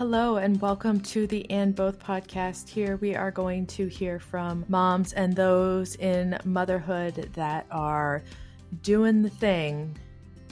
Hello and welcome to the And Both podcast. Here we are going to hear from moms and those in motherhood that are doing the thing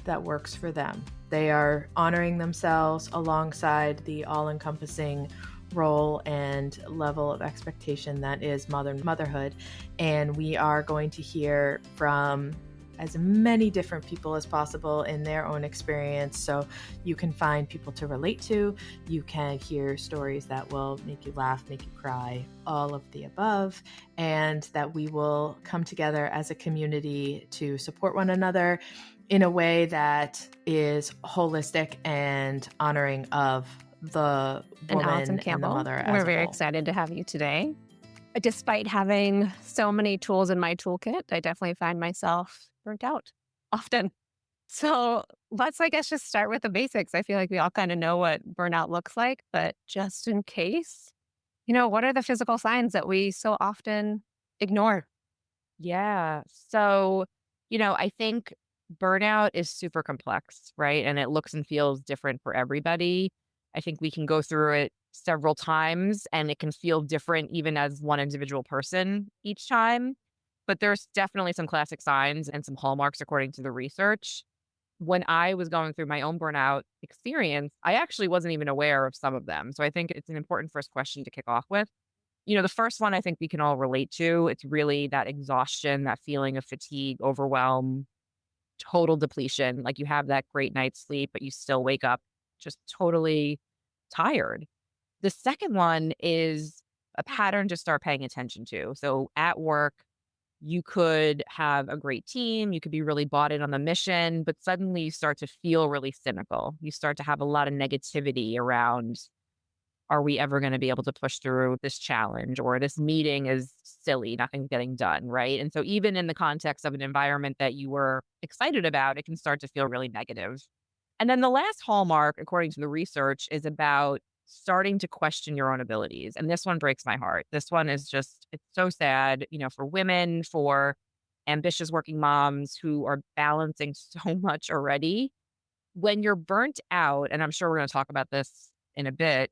that works for them. They are honoring themselves alongside the all-encompassing role and level of expectation that is modern motherhood. And we are going to hear from as many different people as possible in their own experience. So you can find people to relate to. You can hear stories that will make you laugh, make you cry, all of the above, and that we will come together as a community to support one another in a way that is holistic and honoring of the woman Alison Campbell. and the mother as We're a very whole. excited to have you today. Despite having so many tools in my toolkit, I definitely find myself burnt out often. So let's, I guess, just start with the basics. I feel like we all kind of know what burnout looks like, but just in case, what are the physical signs that we so often ignore? Yeah. So, I think burnout is super complex, right? And it looks and feels different for everybody. I think we can go through it several times and it can feel different even as one individual person each time. But there's definitely some classic signs and some hallmarks according to the research. When I was going through my own burnout experience, I actually wasn't even aware of some of them. So I think it's an important first question to kick off with. The first one I think we can all relate to. It's really that exhaustion, that feeling of fatigue, overwhelm, total depletion. Like you have that great night's sleep, but you still wake up just totally tired. The second one is a pattern to start paying attention to. So at work, you could have a great team, you could be really bought in on the mission, but suddenly you start to feel really cynical. You start to have a lot of negativity around, are we ever going to be able to push through this challenge, or this meeting is silly, nothing's getting done, right? And so even in the context of an environment that you were excited about, it can start to feel really negative. And then the last hallmark, according to the research, is about starting to question your own abilities. And this one breaks my heart. This one is just, it's so sad, for women, for ambitious working moms who are balancing so much already. When you're burnt out, and I'm sure we're going to talk about this in a bit,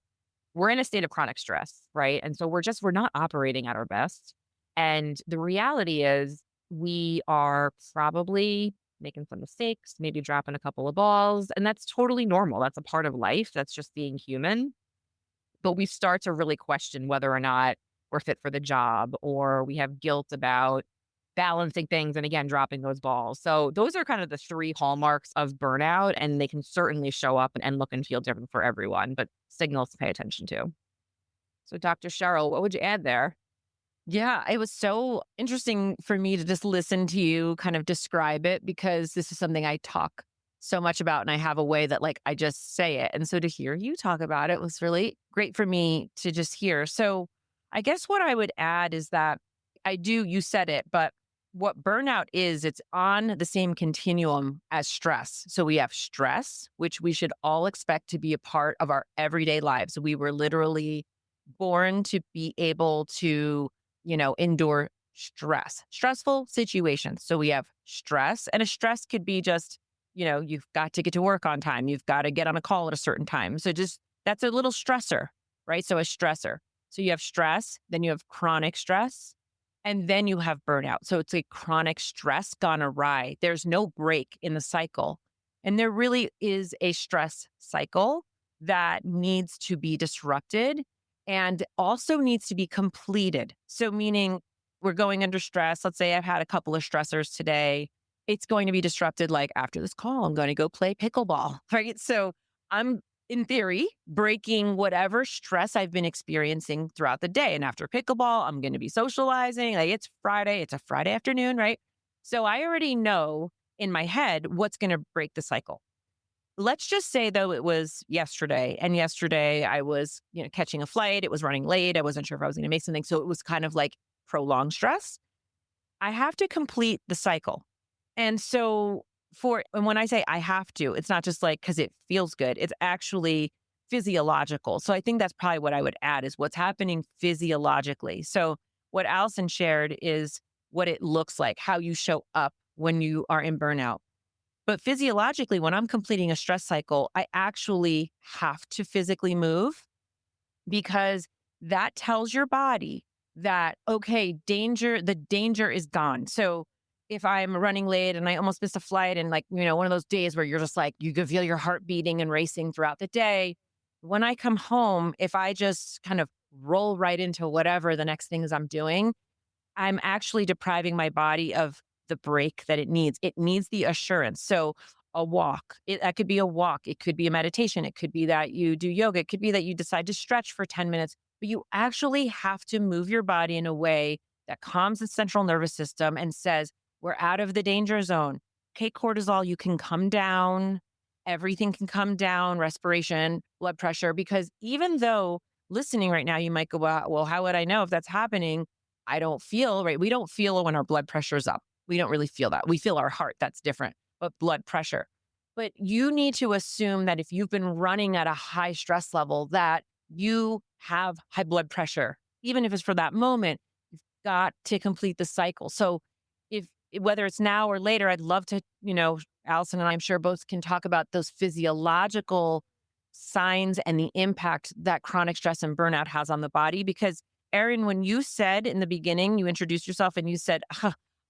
we're in a state of chronic stress, right? And so we're not operating at our best. And the reality is we are probably making some mistakes, maybe dropping a couple of balls, and that's totally normal. That's a part of life. That's just being human. But we start to really question whether or not we're fit for the job, or we have guilt about balancing things and again dropping those balls. So those are kind of the three hallmarks of burnout, and they can certainly show up and look and feel different for everyone, but signals to pay attention to. So Dr. Sheryl, what would you add there? Yeah, it was so interesting for me to just listen to you kind of describe it, because this is something I talk so much about and I have a way that I just say it. And so to hear you talk about it was really great for me to just hear. So I guess what I would add is that you said it, but what burnout is, it's on the same continuum as stress. So we have stress, which we should all expect to be a part of our everyday lives. We were literally born to be able to endure stressful situations. So we have stress, and a stress could be just, you've got to get to work on time. You've got to get on a call at a certain time. So just, that's a little stressor, right? So a stressor. So you have stress, then you have chronic stress, and then you have burnout. So it's a chronic stress gone awry. There's no break in the cycle. And there really is a stress cycle that needs to be disrupted and also needs to be completed. So meaning we're going under stress. Let's say I've had a couple of stressors today. It's going to be disrupted. Like after this call, I'm going to go play pickleball, right? So I'm, in theory, breaking whatever stress I've been experiencing throughout the day. And after pickleball, I'm going to be socializing. Like it's Friday. It's a Friday afternoon, right? So I already know in my head what's going to break the cycle. Let's just say, though, it was yesterday. And yesterday I was, catching a flight. It was running late. I wasn't sure if I was going to make something. So it was kind of like prolonged stress. I have to complete the cycle. And so and when I say I have to, it's not just because it feels good. It's actually physiological. So I think that's probably what I would add is what's happening physiologically. So what Alison shared is what it looks like, how you show up when you are in burnout. But physiologically, when I'm completing a stress cycle, I actually have to physically move because that tells your body that, okay, the danger is gone. So if I'm running late and I almost missed a flight and like, one of those days where you're just like, you can feel your heart beating and racing throughout the day. When I come home, if I just kind of roll right into whatever the next thing is I'm doing, I'm actually depriving my body of the break that it needs. It needs the assurance. So a walk, that could be a walk. It could be a meditation. It could be that you do yoga. It could be that you decide to stretch for 10 minutes, but you actually have to move your body in a way that calms the central nervous system and says, we're out of the danger zone. Okay, cortisol, you can come down. Everything can come down, respiration, blood pressure, because even though listening right now, you might go, well, how would I know if that's happening? I don't feel, right? We don't feel when our blood pressure is up. We don't really feel that. We feel our heart. That's different, but blood pressure. But you need to assume that if you've been running at a high stress level, that you have high blood pressure, even if it's for that moment. You've got to complete the cycle. So whether it's now or later, I'd love to, Allison and I'm sure both can talk about those physiological signs and the impact that chronic stress and burnout has on the body. Because Erin, when you said in the beginning, you introduced yourself and you said,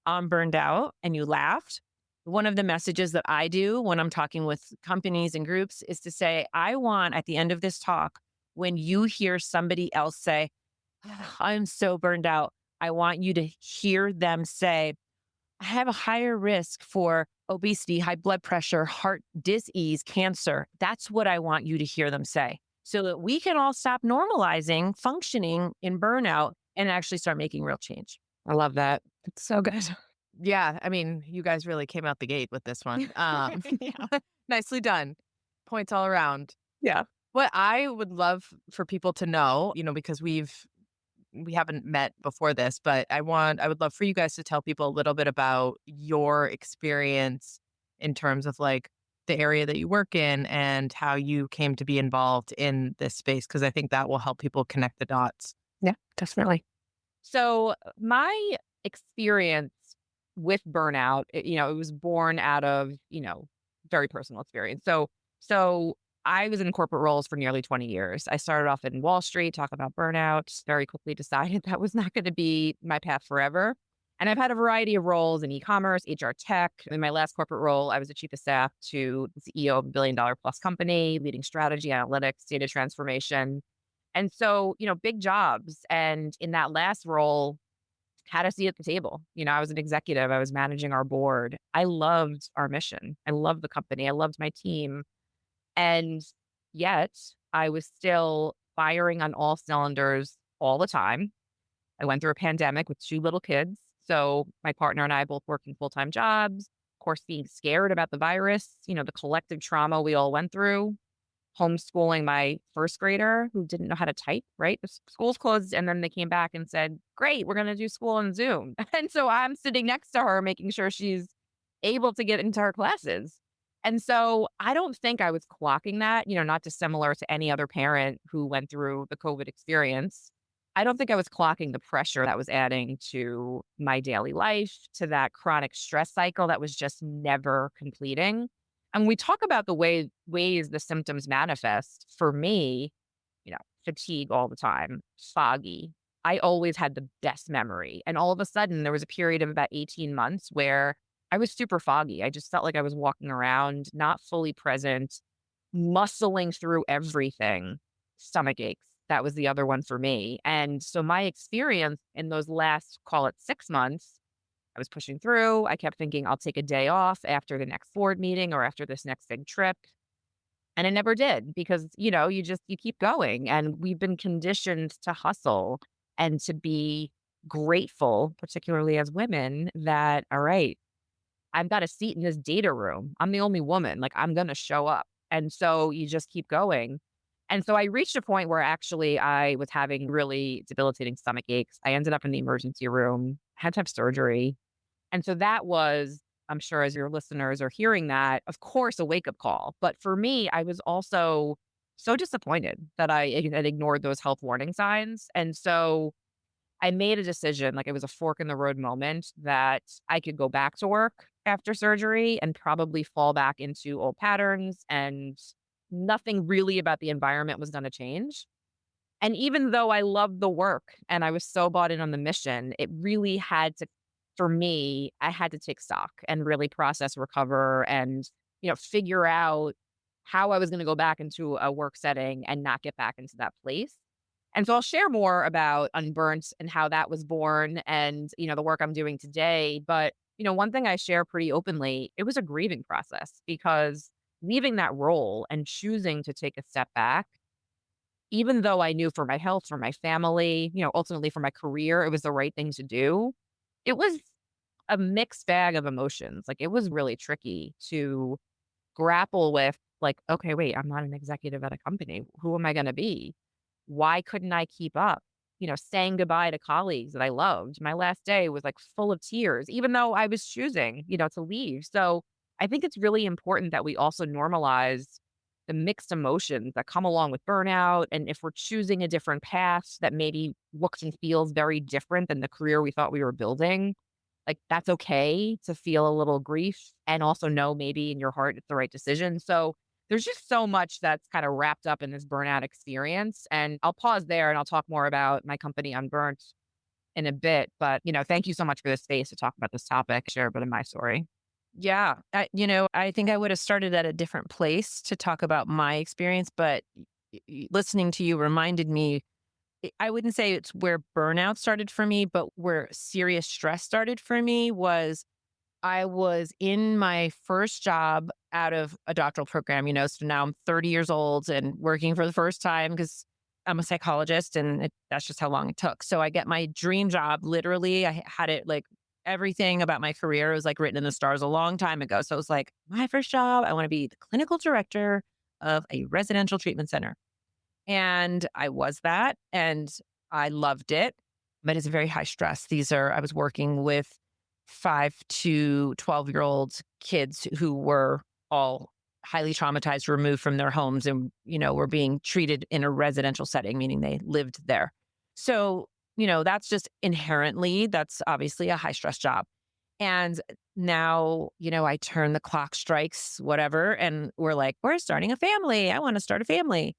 I'm burned out, and you laughed. One of the messages that I do when I'm talking with companies and groups is to say, I want at the end of this talk, when you hear somebody else say, I'm so burned out, I want you to hear them say, I have a higher risk for obesity, high blood pressure, heart disease, cancer. That's what I want you to hear them say so that we can all stop normalizing functioning in burnout and actually start making real change. I love that. It's so good. Yeah, I mean, you guys really came out the gate with this one. Yeah. Nicely done. Points all around. Yeah. What I would love for people to know, because we haven't met before this, but I would love for you guys to tell people a little bit about your experience in terms of like the area that you work in and how you came to be involved in this space, because I think that will help people connect the dots. Yeah, definitely. So my experience with burnout, it was born out of, very personal experience. So I was in corporate roles for nearly 20 years. I started off in Wall Street, talk about burnout, very quickly decided that was not going to be my path forever. And I've had a variety of roles in e-commerce, HR tech. In my last corporate role, I was the chief of staff to the CEO of a $1 billion plus company, leading strategy, analytics, data transformation. And so, big jobs. And in that last role, had a seat at the table. I was an executive. I was managing our board. I loved our mission. I loved the company. I loved my team. And yet I was still firing on all cylinders all the time. I went through a pandemic with 2 little kids. So my partner and I both working full-time jobs, of course, being scared about the virus, the collective trauma we all went through, homeschooling my first grader who didn't know how to type, right? The schools closed and then they came back and said, great, we're going to do school on Zoom. And so I'm sitting next to her, making sure she's able to get into her classes. And so I don't think I was clocking that, not dissimilar to any other parent who went through the COVID experience. I don't think I was clocking the pressure that was adding to my daily life, to that chronic stress cycle that was just never completing. And we talk about the ways the symptoms manifest. For me, fatigue all the time, foggy. I always had the best memory. And all of a sudden, there was a period of about 18 months where I was super foggy. I just felt like I was walking around, not fully present, muscling through everything. Stomach aches. That was the other one for me. And so my experience in those last, call it 6 months, I was pushing through. I kept thinking I'll take a day off after the next board meeting or after this next big trip. And I never did because, you keep going. And we've been conditioned to hustle and to be grateful, particularly as women, that, all right, I've got a seat in this data room. I'm the only woman. Like, I'm going to show up. And so you just keep going. And so I reached a point where actually I was having really debilitating stomach aches. I ended up in the emergency room, had to have surgery. And so that was, I'm sure as your listeners are hearing that, of course, a wake-up call. But for me, I was also so disappointed that I had ignored those health warning signs. And so I made a decision, like it was a fork in the road moment, that I could go back to work after surgery and probably fall back into old patterns, and nothing really about the environment was going to change. And even though I loved the work and I was so bought in on the mission, it really had to, for me, I had to take stock and really process, recover, and, figure out how I was going to go back into a work setting and not get back into that place. And so I'll share more about Unburnt and how that was born and, the work I'm doing today. But, one thing I share pretty openly, it was a grieving process because leaving that role and choosing to take a step back, even though I knew for my health, for my family, ultimately for my career, it was the right thing to do. It was a mixed bag of emotions. Like it was really tricky to grapple with, like, okay, wait, I'm not an executive at a company. Who am I going to be? Why couldn't I keep up? Saying goodbye to colleagues that I loved. My last day was like full of tears, even though I was choosing, to leave. So I think it's really important that we also normalize the mixed emotions that come along with burnout. And if we're choosing a different path that maybe looks and feels very different than the career we thought we were building, like that's okay to feel a little grief and also know maybe in your heart it's the right decision. So there's just so much that's kind of wrapped up in this burnout experience. And I'll pause there and I'll talk more about my company Unburnt in a bit. But, thank you so much for this space to talk about this topic, share a bit of my story. Yeah. I think I would have started at a different place to talk about my experience, but listening to you reminded me, I wouldn't say it's where burnout started for me, but where serious stress started for me was I was in my first job out of a doctoral program, so now I'm 30 years old and working for the first time because I'm a psychologist and that's just how long it took. So I get my dream job. Literally, I had it like everything about my career was like written in the stars a long time ago. So it was like my first job, I want to be the clinical director of a residential treatment center. And I was that and I loved it, but it's very high stress. I was working with 5 to 12-year-old kids who were all highly traumatized, removed from their homes and, were being treated in a residential setting, meaning they lived there. So, that's just inherently, that's obviously a high stress job. And now, I turn the clock strikes, whatever, and we're like, we're starting a family. I want to start a family.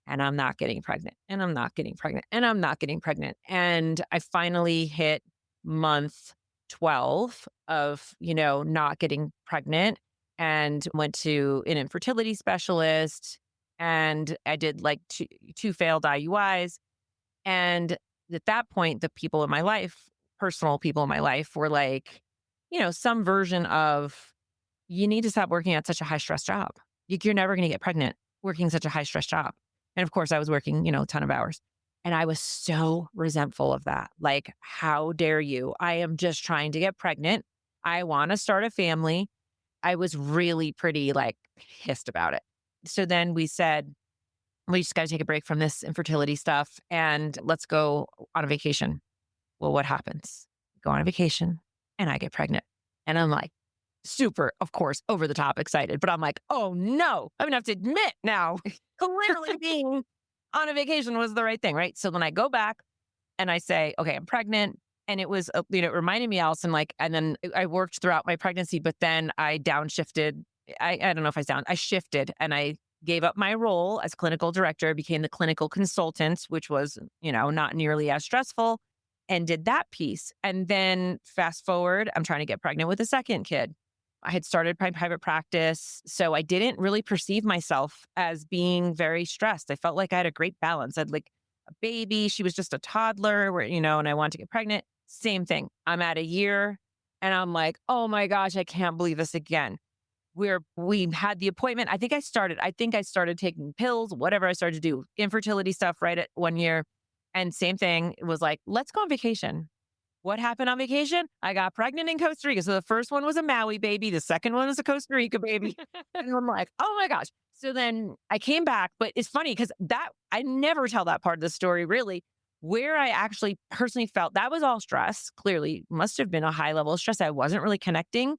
And I'm not getting pregnant, and I'm not getting pregnant, and I'm not getting pregnant. And I finally hit month 12 of, not getting pregnant and went to an infertility specialist. And I did like two failed IUIs. And at that point, the people in my life, personal people in my life, were like, some version of, you need to stop working at such a high stress job. You're never going to get pregnant working such a high stress job. And of course, I was working, a ton of hours. And I was so resentful of that. Like, how dare you? I am just trying to get pregnant. I want to start a family. I was really pretty like pissed about it. So then we said, we just got to take a break from this infertility stuff and let's go on a vacation. Well, what happens? Go on a vacation and I get pregnant. And I'm like, super, of course, over the top excited. But I'm like, oh no, I'm going to have to admit now, clearly being on a vacation was the right thing, right? So then I go back and I say, okay, I'm pregnant. And it was, it reminded me, Alison, like, and then I worked throughout my pregnancy, but then I downshifted. I don't know if I shifted and I gave up my role as clinical director, became the clinical consultant, which was, not nearly as stressful, and did that piece. And then fast forward, I'm trying to get pregnant with a second kid. I had started my private practice, so I didn't really perceive myself as being very stressed. I felt like I had a great balance. I had like a baby. She was just a toddler where, and I wanted to get pregnant. Same thing. I'm at a year and I'm like, oh my gosh, I can't believe this again. We had the appointment. I think I started taking pills, whatever I started to do, infertility stuff right at 1 year. And same thing. It was like, let's go on vacation. What happened on vacation? I got pregnant in Costa Rica. So the first one was a Maui baby. The second one was a Costa Rica baby. And I'm like, oh my gosh. So then I came back, but it's funny because I never tell that part of the story really, where I actually personally felt that was all stress. Clearly must have been a high level of stress. I wasn't really connecting.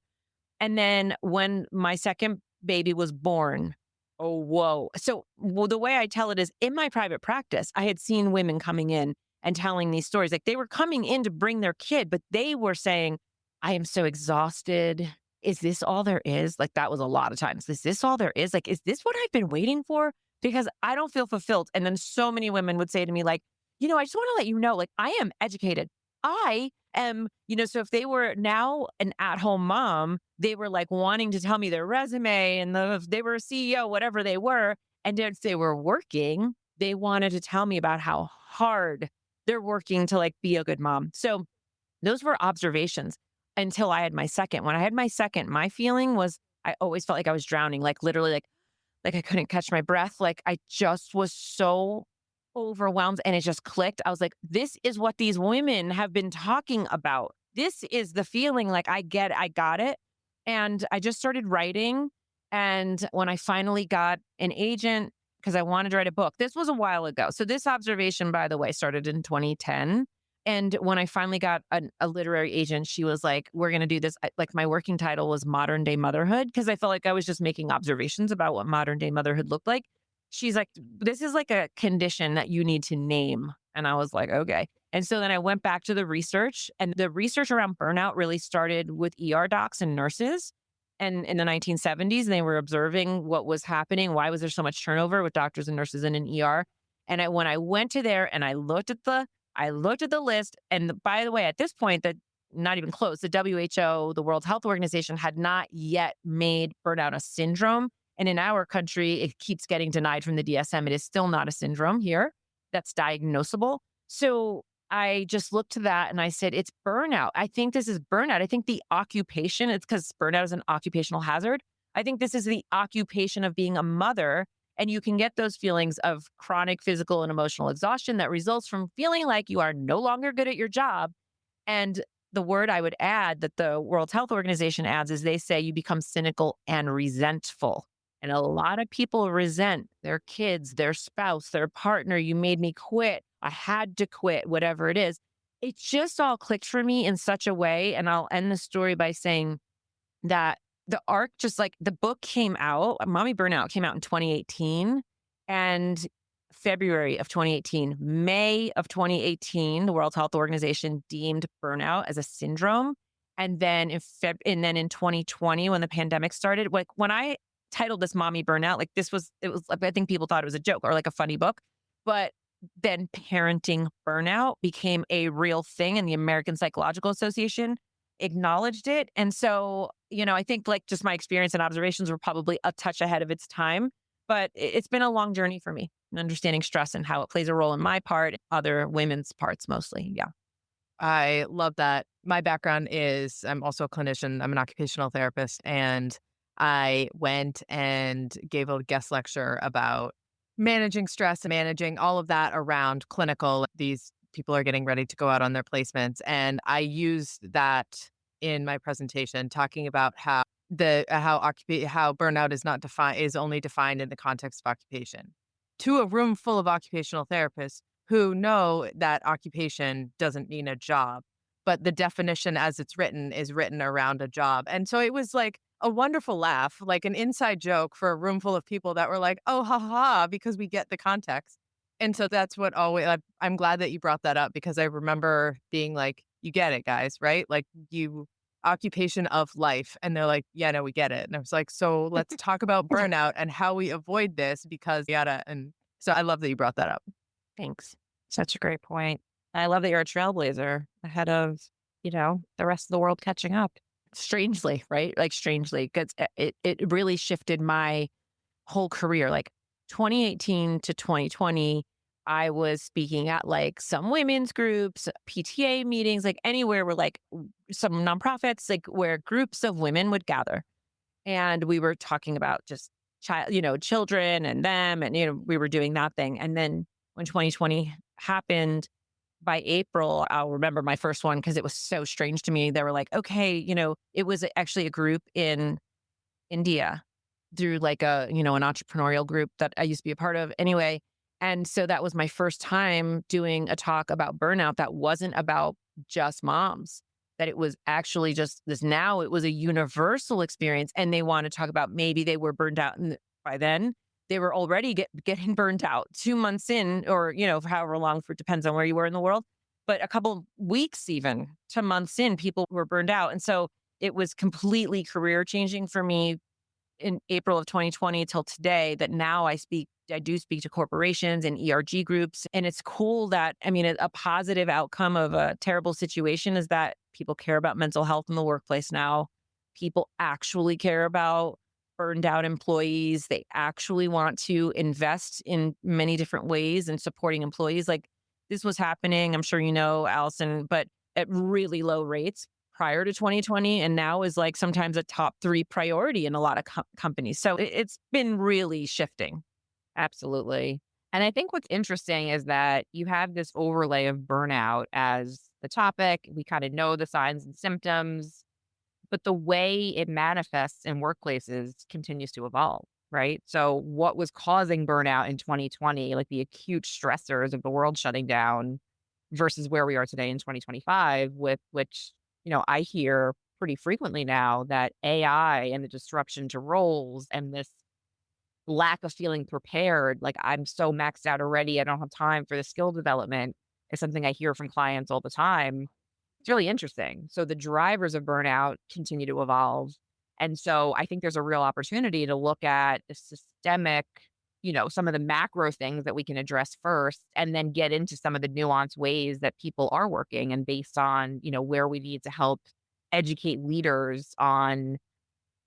And then when my second baby was born, oh, whoa. So the way I tell it is in my private practice, I had seen women coming in and telling these stories. Like they were coming in to bring their kid, but they were saying, I am so exhausted. Is this all there is? Like that was a lot of times. Is this all there is? Like, is this what I've been waiting for? Because I don't feel fulfilled. And then so many women would say to me, like, I just want to let you know, like, I am educated. I am, so if they were now an at-home mom, they were like wanting to tell me their resume and if they were a CEO, whatever they were. And if they were working, they wanted to tell me about how hard they're working to like be a good mom. So those were observations until I had my second. When I had my second, my feeling was I always felt like I was drowning, like literally like I couldn't catch my breath. Like I just was so overwhelmed and it just clicked. I was like, this is what these women have been talking about. This is the feeling, like I got it. And I just started writing. And when I finally got an agent, because I wanted to write a book, this was a while ago. So this observation, by the way, started in 2010. And when I finally got a literary agent, she was like, we're going to do this. Like my working title was Modern Day Motherhood, because I felt like I was just making observations about what modern day motherhood looked like. She's like, this is like a condition that you need to name. And I was like, okay. And so then I went back to the research, and the research around burnout really started with ER docs and nurses. And in the 1970s, they were observing what was happening. Why was there so much turnover with doctors and nurses in an ER? And when I went to there and I looked at the list, and by the way, at this point, that not even close, the WHO, the World Health Organization, had not yet made burnout a syndrome. And in our country, it keeps getting denied from the DSM. It is still not a syndrome here that's diagnosable. So I just looked to that and I said, it's burnout. I think this is burnout. I think the occupation, it's because burnout is an occupational hazard. I think this is the occupation of being a mother. And you can get those feelings of chronic physical and emotional exhaustion that results from feeling like you are no longer good at your job. And the word I would add that the World Health Organization adds is they say you become cynical and resentful. And a lot of people resent their kids, their spouse, their partner. You made me quit. I had to quit, whatever it is. It just all clicked for me in such a way. And I'll end the story by saying that the arc, just like the book came out, Mommy Burnout came out in 2018, and February of 2018, May of 2018, the World Health Organization deemed burnout as a syndrome. And then in 2020, when the pandemic started, like when I titled this Mommy Burnout, like it was, I think people thought it was a joke or like a funny book, but then parenting burnout became a real thing, and the American Psychological Association acknowledged it. And so, I think like just my experience and observations were probably a touch ahead of its time, but it's been a long journey for me in understanding stress and how it plays a role in my part, other women's parts mostly. Yeah. I love that. My background is I'm also a clinician. I'm an occupational therapist, and I went and gave a guest lecture about managing stress and managing all of that around clinical. These people are getting ready to go out on their placements. And I used that in my presentation, talking about how burnout is only defined in the context of occupation, to a room full of occupational therapists who know that occupation doesn't mean a job, but the definition as it's written is written around a job. And so it was like a wonderful laugh, like an inside joke for a room full of people that were like, oh, ha ha, because we get the context. And so that's what I'm glad that you brought that up, because I remember being like, you get it, guys, right? Like occupation of life. And they're like, yeah, no, we get it. And I was like, so let's talk about burnout and how we avoid this, because yada. And so I love that you brought that up. Thanks. Such a great point. I love that you're a trailblazer ahead of, the rest of the world catching up. Strangely, right? Like strangely, because it really shifted my whole career. Like 2018 to 2020, I was speaking at like some women's groups, PTA meetings, like anywhere where like some nonprofits, like where groups of women would gather. And we were talking about just children and them. And, we were doing that thing. And then when 2020 happened, by April, I'll remember my first one because it was so strange to me. They were like, okay, it was actually a group in India through like an entrepreneurial group that I used to be a part of anyway. And so that was my first time doing a talk about burnout that wasn't about just moms, that it was actually just this. Now it was a universal experience. And they want to talk about maybe they were burned out by then. they were already getting burnt out 2 months in, or, for however long, for depends on where you were in the world. But a couple weeks, even to months in, people were burned out. And so it was completely career changing for me in April of 2020 till today, that now I do speak to corporations and ERG groups. And it's cool that, I mean, a positive outcome of a terrible situation is that people care about mental health in the workplace now. People actually care about burned out employees. They actually want to invest in many different ways in supporting employees. Like, this was happening, I'm sure you know, Allison, but at really low rates prior to 2020, and now is like sometimes a top 3 priority in a lot of companies. So it's been really shifting. Absolutely. And I think what's interesting is that you have this overlay of burnout as the topic. We kind of know the signs and symptoms, but the way it manifests in workplaces continues to evolve, right? So, what was causing burnout in 2020, like the acute stressors of the world shutting down, versus where we are today in 2025, with which, I hear pretty frequently now that AI and the disruption to roles and this lack of feeling prepared, like I'm so maxed out already, I don't have time for the skill development, is something I hear from clients all the time. It's really interesting. So the drivers of burnout continue to evolve. And so I think there's a real opportunity to look at the systemic, some of the macro things that we can address first, and then get into some of the nuanced ways that people are working, and based on, where we need to help educate leaders on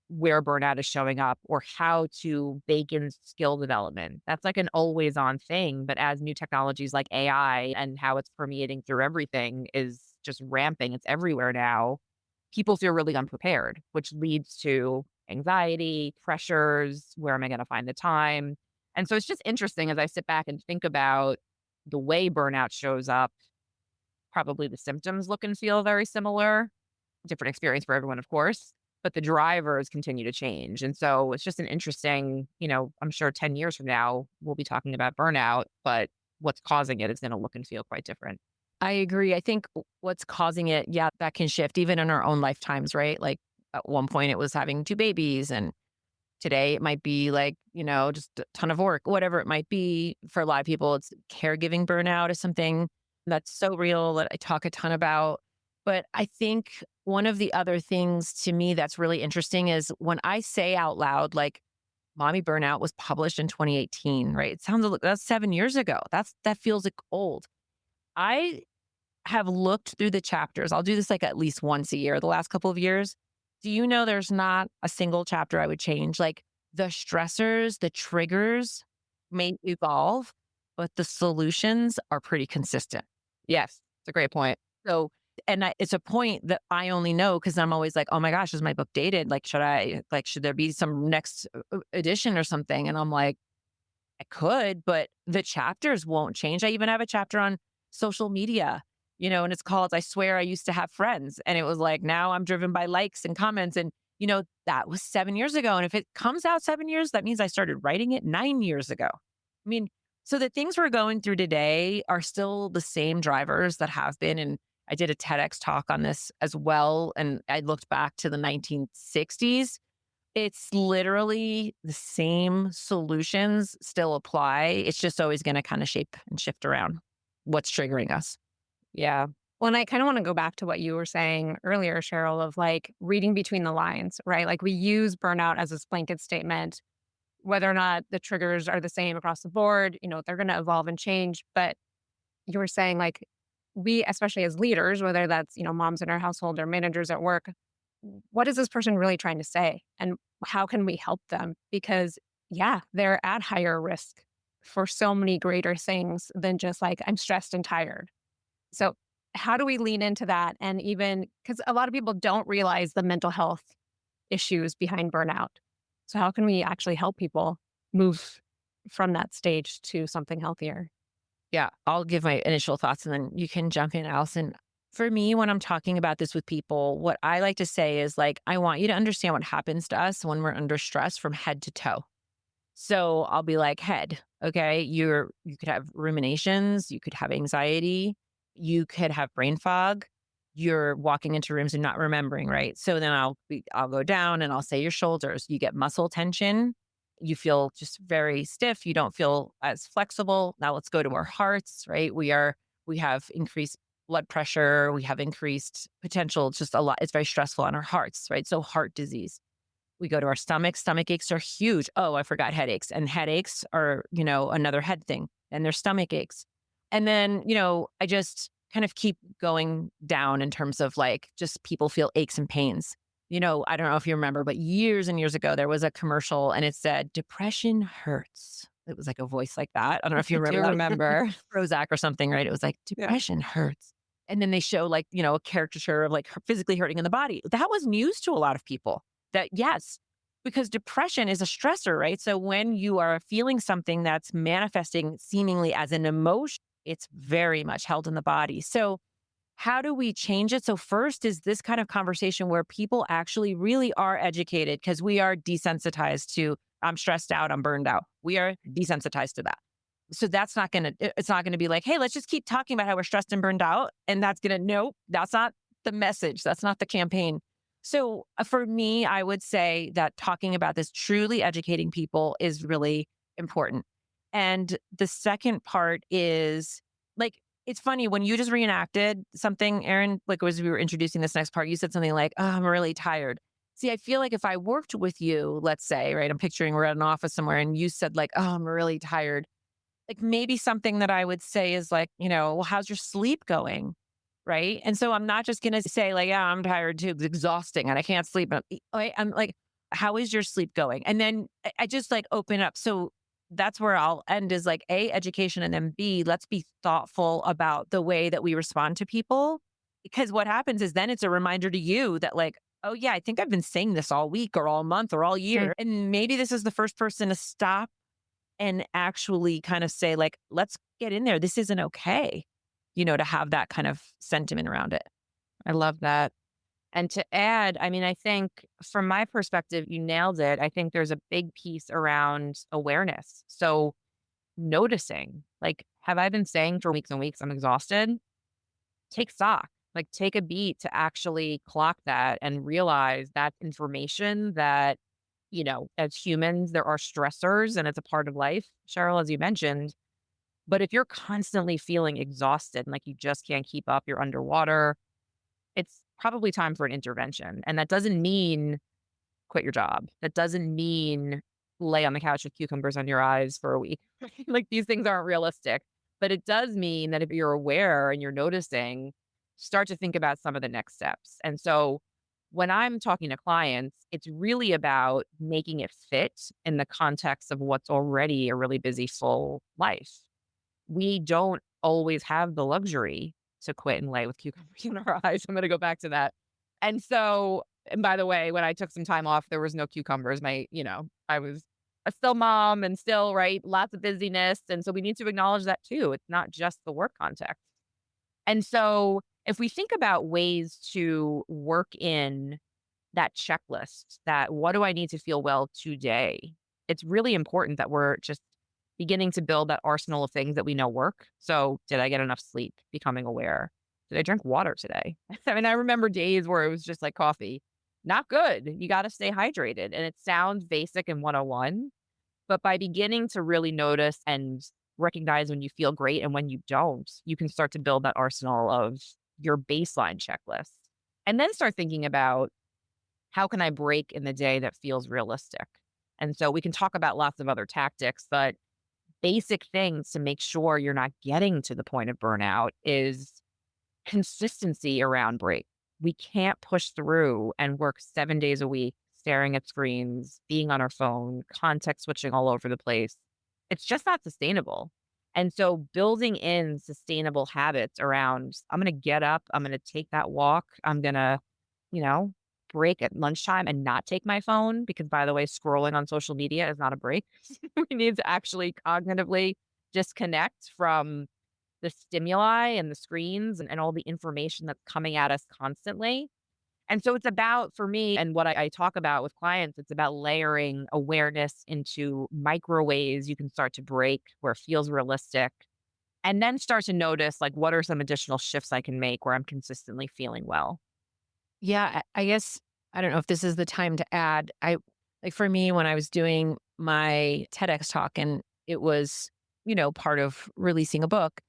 where burnout is showing up, or how to bake in skill development. That's like an always on thing. But as new technologies like AI and how it's permeating through everything is just ramping, it's everywhere now, people feel really unprepared, which leads to anxiety, pressures. Where am I going to find the time? And so it's just interesting as I sit back and think about the way burnout shows up. Probably the symptoms look and feel very similar, different experience for everyone, of course, but the drivers continue to change. And so it's just an interesting, I'm sure 10 years from now, we'll be talking about burnout, but what's causing it is going to look and feel quite different. I agree. I think what's causing it, yeah, that can shift even in our own lifetimes, right? Like, at one point it was having 2 babies, and today it might be like, just a ton of work, whatever it might be. For a lot of people, it's caregiving burnout is something that's so real that I talk a ton about. But I think one of the other things to me that's really interesting is when I say out loud, like, Mommy Burnout was published in 2018, right? It sounds like that's 7 years ago. That feels like old. I have looked through the chapters. I'll do this like at least once a year, the last couple of years. Do you know there's not a single chapter I would change? Like, the stressors, the triggers may evolve, but the solutions are pretty consistent. Yes, it's a great point. So, it's a point that I only know because I'm always like, oh my gosh, is my book dated? Like, should there be some next edition or something? And I'm like, I could, but the chapters won't change. I even have a chapter on social media, and it's called I Swear I Used to Have Friends. And it was like, now I'm driven by likes and comments. And, that was 7 years ago. And if it comes out 7 years, that means I started writing it 9 years ago. I mean, so the things we're going through today are still the same drivers that have been. And I did a TEDx talk on this as well. And I looked back to the 1960s. It's literally the same solutions still apply. It's just always going to kind of shape and shift around what's triggering us. Yeah. Well, and I kind of want to go back to what you were saying earlier, Cheryl, of like reading between the lines, right? Like, we use burnout as this blanket statement, whether or not the triggers are the same across the board, they're going to evolve and change. But you were saying, like, we, especially as leaders, whether that's, moms in our household or managers at work, what is this person really trying to say? And how can we help them? Because, yeah, they're at higher risk for so many greater things than just like, I'm stressed and tired. So, how do we lean into that? And even because a lot of people don't realize the mental health issues behind burnout. So, how can we actually help people move from that stage to something healthier? Yeah, I'll give my initial thoughts and then you can jump in, Allison. For me, when I'm talking about this with people, what I like to say is like, I want you to understand what happens to us when we're under stress from head to toe. So I'll be like, head, okay, you could have ruminations, you could have anxiety, you could have brain fog. You're walking into rooms and not remembering, right? So then I'll go down and I'll say your shoulders. You get muscle tension, You feel just very stiff. You don't feel as flexible. Now let's go to our hearts, right? We have increased blood pressure. We have increased potential, just a lot. It's very stressful on our hearts, right? So heart disease. We go to our stomach. Stomach aches are huge. Oh, I forgot headaches. And headaches are, another head thing. And there's stomach aches. And then, I just kind of keep going down in terms of like just people feel aches and pains. I don't know if you remember, but years and years ago, there was a commercial and it said, depression hurts. It was like a voice like that. I don't know if you I do remember that. remember. Prozac or something, right? It was like, Yeah. depression hurts. And then they show like, a caricature of like physically hurting in the body. That was news to a lot of people that yes, because depression is a stressor, right? So when you are feeling something that's manifesting seemingly as an emotion, it's very much held in the body. So how do we change it? So first is this kind of conversation where people actually really are educated because we are desensitized to, I'm stressed out, I'm burned out. We are desensitized to that. So it's not going to be like, hey, let's just keep talking about how we're stressed and burned out. And nope, that's not the message. That's not the campaign. So for me, I would say that talking about this, truly educating people is really important. And the second part is like, it's funny when you just reenacted something, Erin, like as we were introducing this next part, you said something like, oh, I'm really tired. See, I feel like if I worked with you, let's say, right, I'm picturing we're at an office somewhere and you said like, oh, I'm really tired. Like maybe something that I would say is like, well, how's your sleep going? Right. And so I'm not just going to say like, yeah, I'm tired too. It's exhausting and I can't sleep. I'm like, how is your sleep going? And then I just like open up. So that's where I'll end is like A, education, and then B, let's be thoughtful about the way that we respond to people. Because what happens is then it's a reminder to you that like, oh yeah, I think I've been saying this all week or all month or all year. And maybe this is the first person to stop and actually kind of say like, let's get in there. This isn't okay, to have that kind of sentiment around it. I love that. And to add, I mean, I think from my perspective, you nailed it. I think there's a big piece around awareness. So noticing, like, have I been saying for weeks and weeks, I'm exhausted? Take stock, like take a beat to actually clock that and realize that information that, as humans, there are stressors and it's a part of life, Sheryl, as you mentioned. But if you're constantly feeling exhausted and like you just can't keep up, you're underwater, it's probably time for an intervention. And that doesn't mean quit your job. That doesn't mean lay on the couch with cucumbers on your eyes for a week. Like these things aren't realistic. But it does mean that if you're aware and you're noticing, start to think about some of the next steps. And so when I'm talking to clients, it's really about making it fit in the context of what's already a really busy, full life. We don't always have the luxury to quit and lay with cucumbers in our eyes. I'm going to go back to that. And so, and by the way, when I took some time off, there was no cucumbers. I was a still mom and still, right, lots of busyness. And so we need to acknowledge that too. It's not just the work context. And so if we think about ways to work in that checklist, that what do I need to feel well today? It's really important that we're just beginning to build that arsenal of things that we know work. So did I get enough sleep? Becoming aware. Did I drink water today? I mean, I remember days where it was just like coffee. Not good. You got to stay hydrated. And it sounds basic in 101, but by beginning to really notice and recognize when you feel great and when you don't, you can start to build that arsenal of your baseline checklist. And then start thinking about how can I break in the day that feels realistic? And so we can talk about lots of other tactics, but basic things to make sure you're not getting to the point of burnout is consistency around break. We can't push through and work 7 days a week, staring at screens, being on our phone, context switching all over the place. It's just not sustainable. And so building in sustainable habits around, I'm going to get up, I'm going to take that walk, I'm going to, break at lunchtime and not take my phone because, by the way, scrolling on social media is not a break. We need to actually cognitively disconnect from the stimuli and the screens and all the information that's coming at us constantly. And so it's about, for me, and what I talk about with clients, it's about layering awareness into micro ways you can start to break where it feels realistic. And then start to notice, like, what are some additional shifts I can make where I'm consistently feeling well? Yeah, I guess I don't know if this is the time to add. I like for me when I was doing my TEDx talk and it was, part of releasing a book,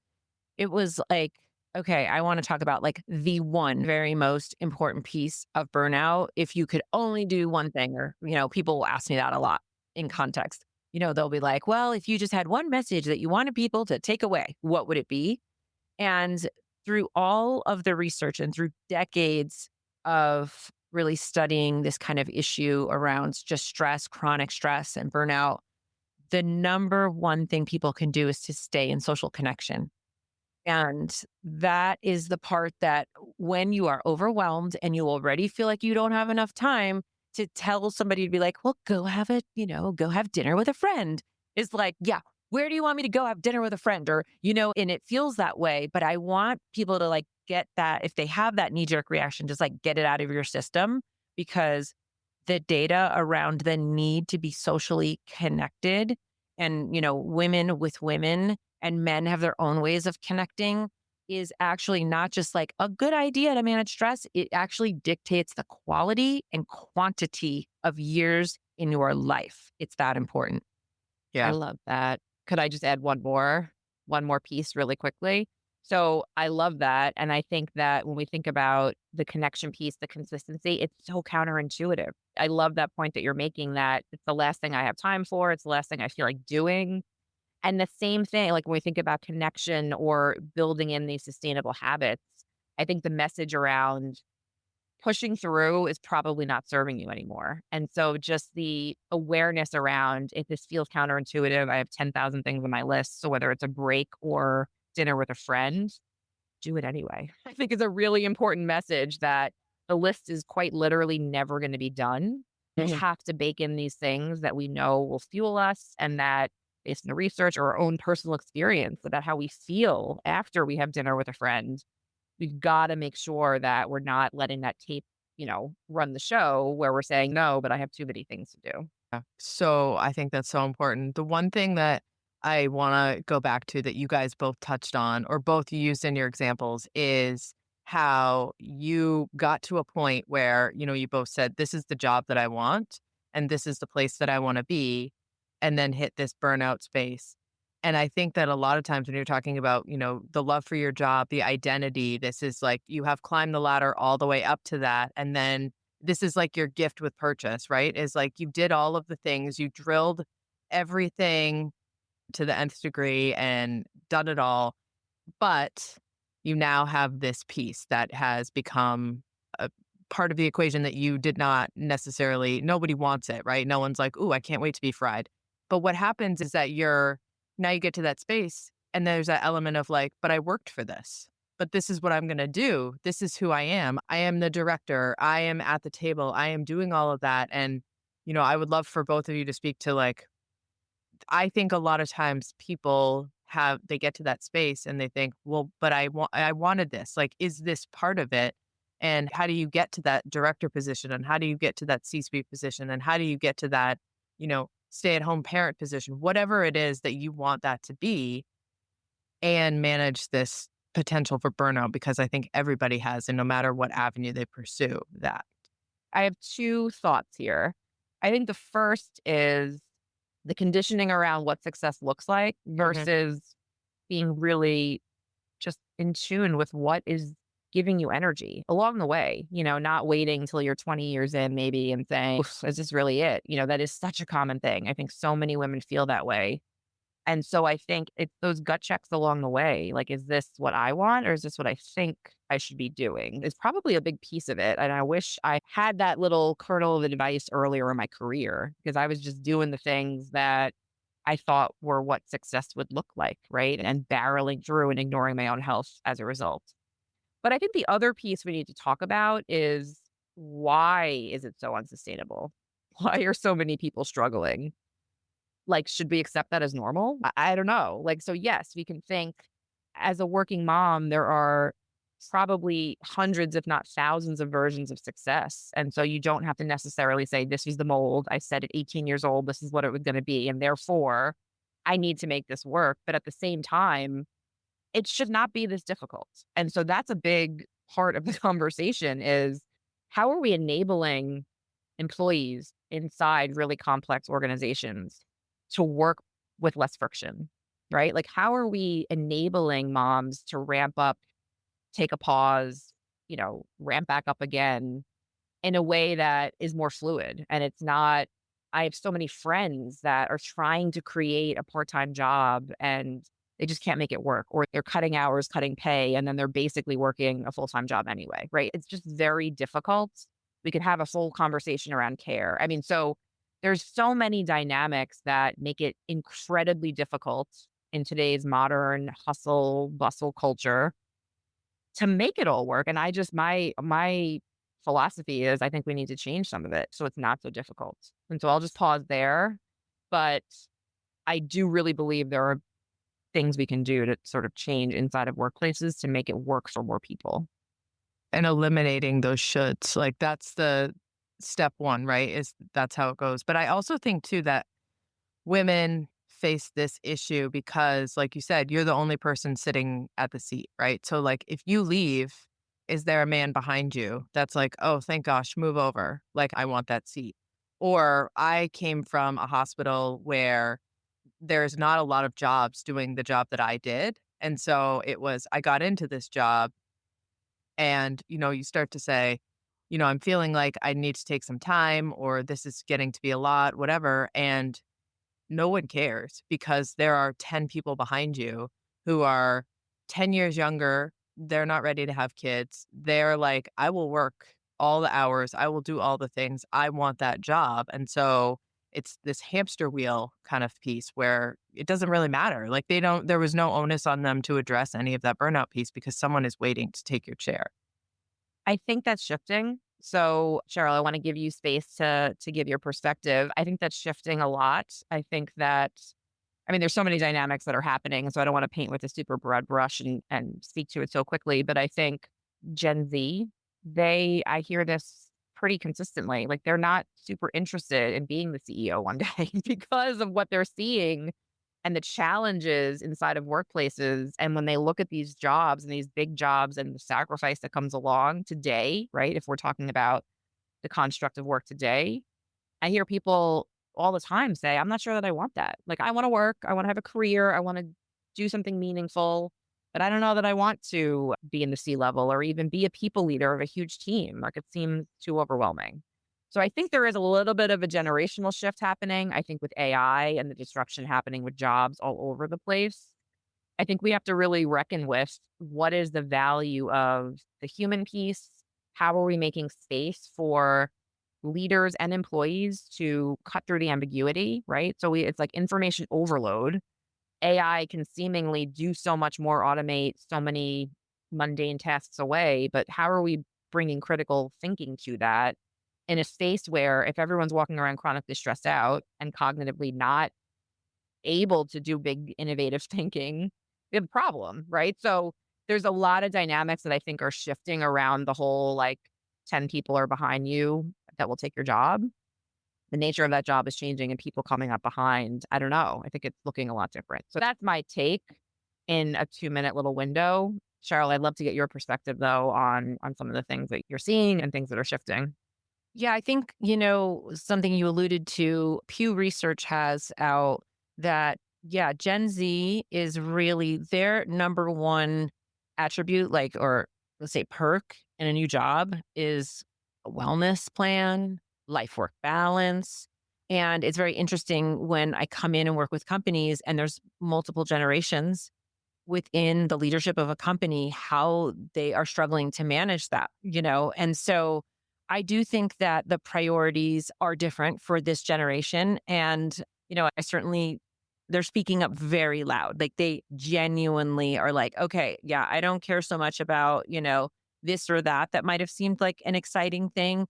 it was like, okay, I want to talk about like the one very most important piece of burnout. If you could only do one thing, or, people will ask me that a lot in context. They'll be like, well, if you just had one message that you wanted people to take away, what would it be? And through all of the research and through decades of really studying this kind of issue around just stress, chronic stress, and burnout, the number one thing people can do is to stay in social connection. And that is the part that when you are overwhelmed and you already feel like you don't have enough time to tell somebody to be like, well, go have dinner with a friend is like, yeah, where do you want me to go have dinner with a friend? Or, and it feels that way. But I want people to like get that if they have that knee jerk reaction, just like get it out of your system because the data around the need to be socially connected and, women with women and men have their own ways of connecting is actually not just like a good idea to manage stress. It actually dictates the quality and quantity of years in your life. It's that important. I Yeah. love that. Could I just add one more piece really quickly? So I love that. And I think that when we think about the connection piece, the consistency, it's so counterintuitive. I love that point that you're making that it's the last thing I have time for. It's the last thing I feel like doing. And the same thing, like when we think about connection or building in these sustainable habits, I think the message around pushing through is probably not serving you anymore. And so just the awareness around if this feels counterintuitive, I have 10,000 things on my list. So whether it's a break or dinner with a friend, do it anyway. I think it's a really important message that the list is quite literally never going to be done. We Mhm. have to bake in these things that we know will fuel us and that based on the research or our own personal experience about how we feel after we have dinner with a friend, we've got to make sure that we're not letting that tape, run the show where we're saying, no, but I have too many things to do. So I think that's so important. The one thing that I want to go back to that you guys both touched on or both used in your examples is how you got to a point where, you both said, this is the job that I want and this is the place that I want to be, and then hit this burnout space. And I think that a lot of times when you're talking about, the love for your job, the identity, this is like you have climbed the ladder all the way up to that. And then this is like your gift with purchase, right? Is like you did all of the things, you drilled everything to the nth degree and done it all. But you now have this piece that has become a part of the equation that you did not necessarily, nobody wants it, right? No one's like, ooh, I can't wait to be fried. But what happens is that now you get to that space and there's that element of like, but I worked for this. But this is what I'm going to do. This is who I am. I am the director. I am at the table. I am doing all of that. And, I would love for both of you to speak to like, I think a lot of times they get to that space and they think, well, but I wanted this. Like, is this part of it? And how do you get to that director position? And how do you get to that C-suite position? And how do you get to that, stay-at-home parent position? Whatever it is that you want that to be, and manage this potential for burnout, because I think everybody has, and no matter what avenue they pursue that. I have two thoughts here. I think the first is the conditioning around what success looks like versus being really just in tune with what is giving you energy along the way, not waiting until you're 20 years in maybe and saying, "Oof, is this really it?" That is such a common thing. I think so many women feel that way. And so I think it's those gut checks along the way. Like, is this what I want or is this what I think I should be doing? It's probably a big piece of it. And I wish I had that little kernel of advice earlier in my career because I was just doing the things that I thought were what success would look like, right? And barreling through and ignoring my own health as a result. But I think the other piece we need to talk about is why is it so unsustainable? Why are so many people struggling? Like, should we accept that as normal? I don't know. Like, so yes, we can think as a working mom, there are probably hundreds, if not thousands of versions of success. And so you don't have to necessarily say, this is the mold. I said at 18 years old, this is what it was going to be. And therefore, I need to make this work. But at the same time, it should not be this difficult. And so that's a big part of the conversation is how are we enabling employees inside really complex organizations to work with less friction, right? Like, how are we enabling moms to ramp up, take a pause, ramp back up again in a way that is more fluid? And it's not, I have so many friends that are trying to create a part-time job and they just can't make it work, or they're cutting hours, cutting pay, and then they're basically working a full-time job anyway, right? It's just very difficult. We could have a full conversation around care. I mean, so there's so many dynamics that make it incredibly difficult in today's modern hustle bustle culture to make it all work. And I just, my philosophy is I think we need to change some of it so it's not so difficult. And so I'll just pause there. But I do really believe there are things we can do to sort of change inside of workplaces to make it work for more people. And eliminating those shoulds. Like that's the step one, right? Is that's how it goes. But I also think too that women face this issue because, like you said, you're the only person sitting at the seat, right? So, like, if you leave, is there a man behind you that's like, oh, thank gosh, move over. Like, I want that seat. Or I came from a hospital where there's not a lot of jobs doing the job that I did. And so it was, I got into this job and, you start to say, I'm feeling like I need to take some time or this is getting to be a lot, whatever. And no one cares because there are 10 people behind you who are 10 years younger. They're not ready to have kids. They're like, I will work all the hours. I will do all the things. I want that job. And so it's this hamster wheel kind of piece where it doesn't really matter. Like there was no onus on them to address any of that burnout piece because someone is waiting to take your chair. I think that's shifting. So, Sheryl, I want to give you space to give your perspective. I think that's shifting a lot. I think that, I mean, there's so many dynamics that are happening, so I don't want to paint with a super broad brush and speak to it so quickly. But I think Gen Z, I hear this pretty consistently. Like they're not super interested in being the CEO one day because of what they're seeing and the challenges inside of workplaces. And when they look at these jobs and these big jobs and the sacrifice that comes along today, right? If we're talking about the construct of work today, I hear people all the time say, I'm not sure that I want that. Like, I want to work, I want to have a career, I want to do something meaningful, but I don't know that I want to be in the C-level or even be a people leader of a huge team. Like, it seems too overwhelming. So I think there is a little bit of a generational shift happening. I think with AI and the disruption happening with jobs all over the place, I think we have to really reckon with what is the value of the human piece? How are we making space for leaders and employees to cut through the ambiguity, right? So it's like information overload. AI can seemingly do so much more, automate so many mundane tasks away, but how are we bringing critical thinking to that in a space where if everyone's walking around chronically stressed out and cognitively not able to do big innovative thinking, we have a problem, right? So there's a lot of dynamics that I think are shifting around the whole like 10 people are behind you that will take your job. The nature of that job is changing and people coming up behind. I don't know. I think it's looking a lot different. So that's my take in a 2-minute little window. Sheryl, I'd love to get your perspective though on some of the things that you're seeing and things that are shifting. Yeah, I think, something you alluded to, Pew Research has out that, yeah, Gen Z is really their number one attribute, like, or let's say perk in a new job is a wellness plan, life work balance. And it's very interesting when I come in and work with companies and there's multiple generations within the leadership of a company, how they are struggling to manage that. And so I do think that the priorities are different for this generation. And, I certainly, they're speaking up very loud. Like they genuinely are like, okay, yeah, I don't care so much about, this or that. That might have seemed like an exciting thing.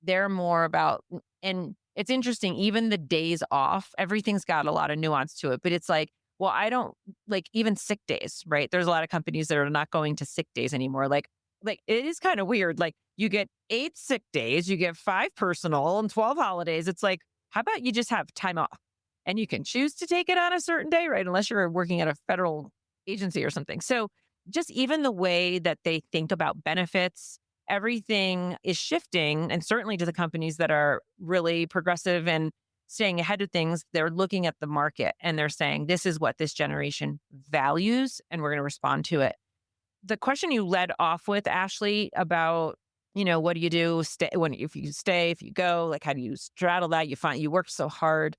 They're more about, and it's interesting, even the days off, everything's got a lot of nuance to it, but it's like, well, I don't like even sick days, right? There's a lot of companies that are not going to sick days anymore. Like it is kind of weird. Like you get 8 sick days, you get 5 personal and 12 holidays. It's like, how about you just have time off and you can choose to take it on a certain day, right? Unless you're working at a federal agency or something. So just even the way that they think about benefits everything is shifting. And certainly to the companies that are really progressive and staying ahead of things, they're looking at the market and they're saying, this is what this generation values, and we're going to respond to it. The question you led off with, Ashley, about, what do you do if you stay, if you go, like, how do you straddle that? You work so hard.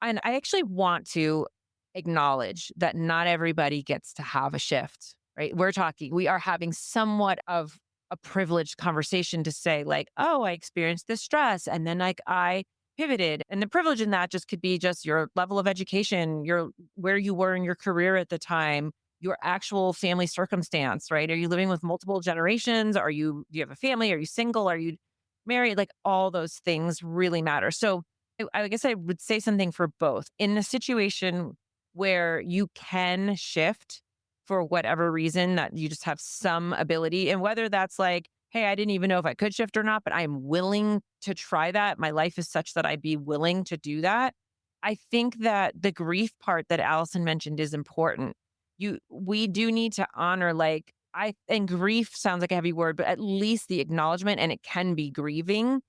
And I actually want to acknowledge that not everybody gets to have a shift, right? We are having somewhat of a privileged conversation to say, like, oh, I experienced this stress and then like I pivoted. And the privilege in that just could be just your level of education, where you were in your career at the time, your actual family circumstance, right? Are you living with multiple generations? Do you have a family? Are you single? Are you married? Like all those things really matter. So I guess I would say something for both. In a situation where you can shift for whatever reason that you just have some ability, and whether that's like, hey, I didn't even know if I could shift or not, but I'm willing to try that. My life is such that I'd be willing to do that. I think that the grief part that Allison mentioned is important. We do need to honor, like, and grief sounds like a heavy word, but at least the acknowledgement, and it can be grieving.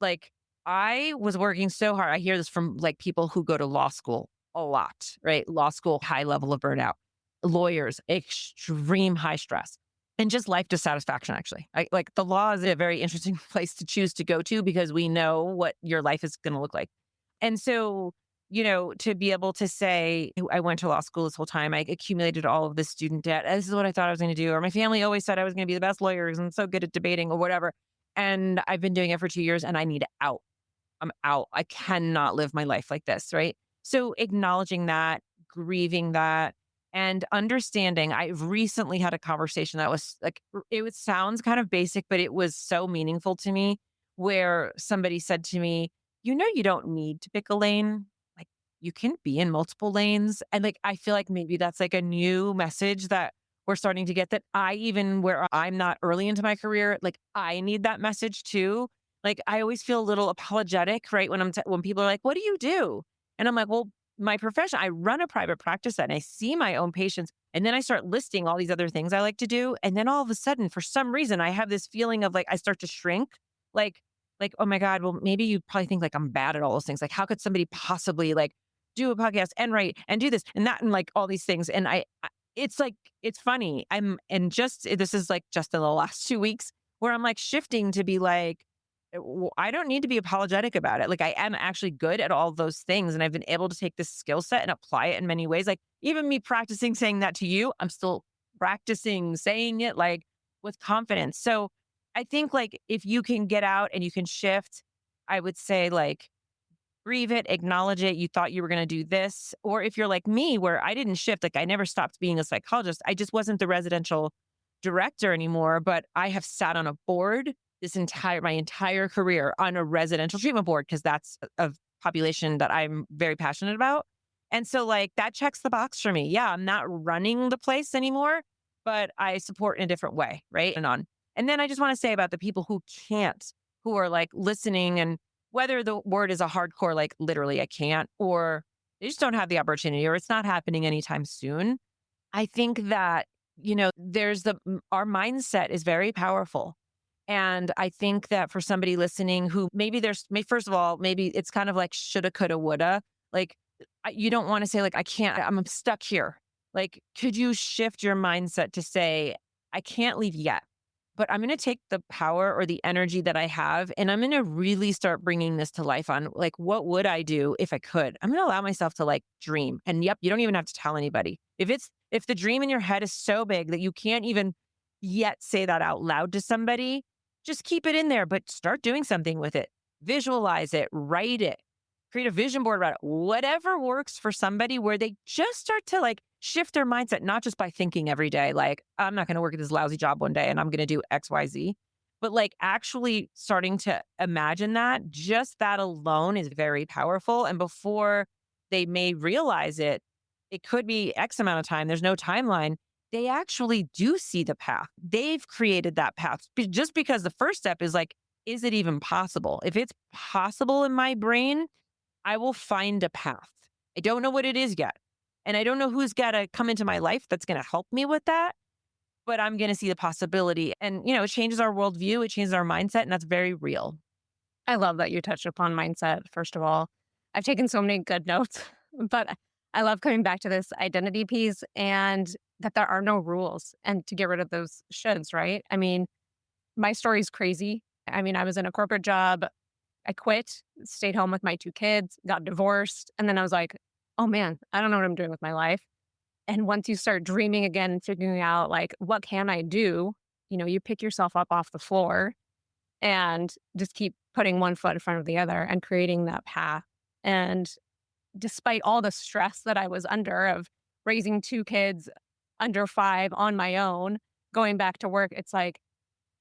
Like, I was working so hard. I hear this from like people who go to law school a lot, right? Law school, high level of burnout. Lawyers, extreme high stress, and just life dissatisfaction, actually. Like the law is a very interesting place to choose to go to because we know what your life is going to look like. And so, to be able to say, I went to law school this whole time, I accumulated all of this student debt. This is what I thought I was going to do. Or my family always said I was going to be the best lawyers and so good at debating or whatever. And I've been doing it for 2 years and I need out. I'm out. I cannot live my life like this, right? So acknowledging that, grieving that, and understanding. I've recently had a conversation that was like, sounds kind of basic, but it was so meaningful to me, where somebody said to me, you don't need to pick a lane. Like, you can be in multiple lanes. And like, I feel like maybe that's like a new message that we're starting to get, that where I'm not early into my career, like I need that message too. Like, I always feel a little apologetic, right? When people are like, what do you do? And I'm like, well, my profession, I run a private practice and I see my own patients. And then I start listing all these other things I like to do. And then all of a sudden, for some reason, I have this feeling of like, I start to shrink. Like, oh my God, well, maybe you probably think like I'm bad at all those things. Like, how could somebody possibly like do a podcast and write and do this and that and like all these things? And it's like, it's funny. This is like just in the last 2 weeks where I'm like shifting to be like, I don't need to be apologetic about it. Like, I am actually good at all those things. And I've been able to take this skill set and apply it in many ways. Like, even me practicing saying that to you, I'm still practicing saying it like with confidence. So I think like if you can get out and you can shift, I would say like grieve it, acknowledge it. You thought you were going to do this. Or if you're like me, where I didn't shift, like I never stopped being a psychologist. I just wasn't the residential director anymore, but I have sat on a board my entire career on a residential treatment board, because that's a population that I'm very passionate about. And so like that checks the box for me. Yeah, I'm not running the place anymore, but I support in a different way, right? And then I just want to say about the people who can't, who are like listening, and whether the word is a hardcore, like literally I can't, or they just don't have the opportunity, or it's not happening anytime soon. I think that, our mindset is very powerful. And I think that for somebody listening who first of all, maybe it's kind of like shoulda, coulda, woulda. Like, you don't want to say like, I can't, I'm stuck here. Like, could you shift your mindset to say, I can't leave yet, but I'm going to take the power or the energy that I have, and I'm going to really start bringing this to life on like, what would I do if I could? I'm going to allow myself to like dream. And yep, you don't even have to tell anybody. If the dream in your head is so big that you can't even yet say that out loud to somebody, just keep it in there, but start doing something with it. Visualize it, write it, create a vision board about it, whatever works for somebody, where they just start to like shift their mindset, not just by thinking every day, like, I'm not going to work at this lousy job one day and I'm going to do X, Y, Z, but like actually starting to imagine that. Just that alone is very powerful. And before they may realize it, it could be X amount of time. There's no timeline. They actually do see the path. They've created that path, just because the first step is like, is it even possible? If it's possible in my brain, I will find a path. I don't know what it is yet. And I don't know who's got to come into my life that's going to help me with that. but I'm going to see the possibility. And, it changes our worldview, it changes our mindset, and that's very real. I love that you touched upon mindset, first of all. I've taken so many good notes, but I love coming back to this identity piece and that there are no rules and to get rid of those shoulds, right? I mean, my story's crazy. I mean, I was in a corporate job. I quit, stayed home with my 2 kids, got divorced. And then I was like, oh man, I don't know what I'm doing with my life. And once you start dreaming again and figuring out, like, what can I do? You pick yourself up off the floor and just keep putting one foot in front of the other and creating that path. And despite all the stress that I was under of raising 2 kids under 5 on my own, going back to work, it's like,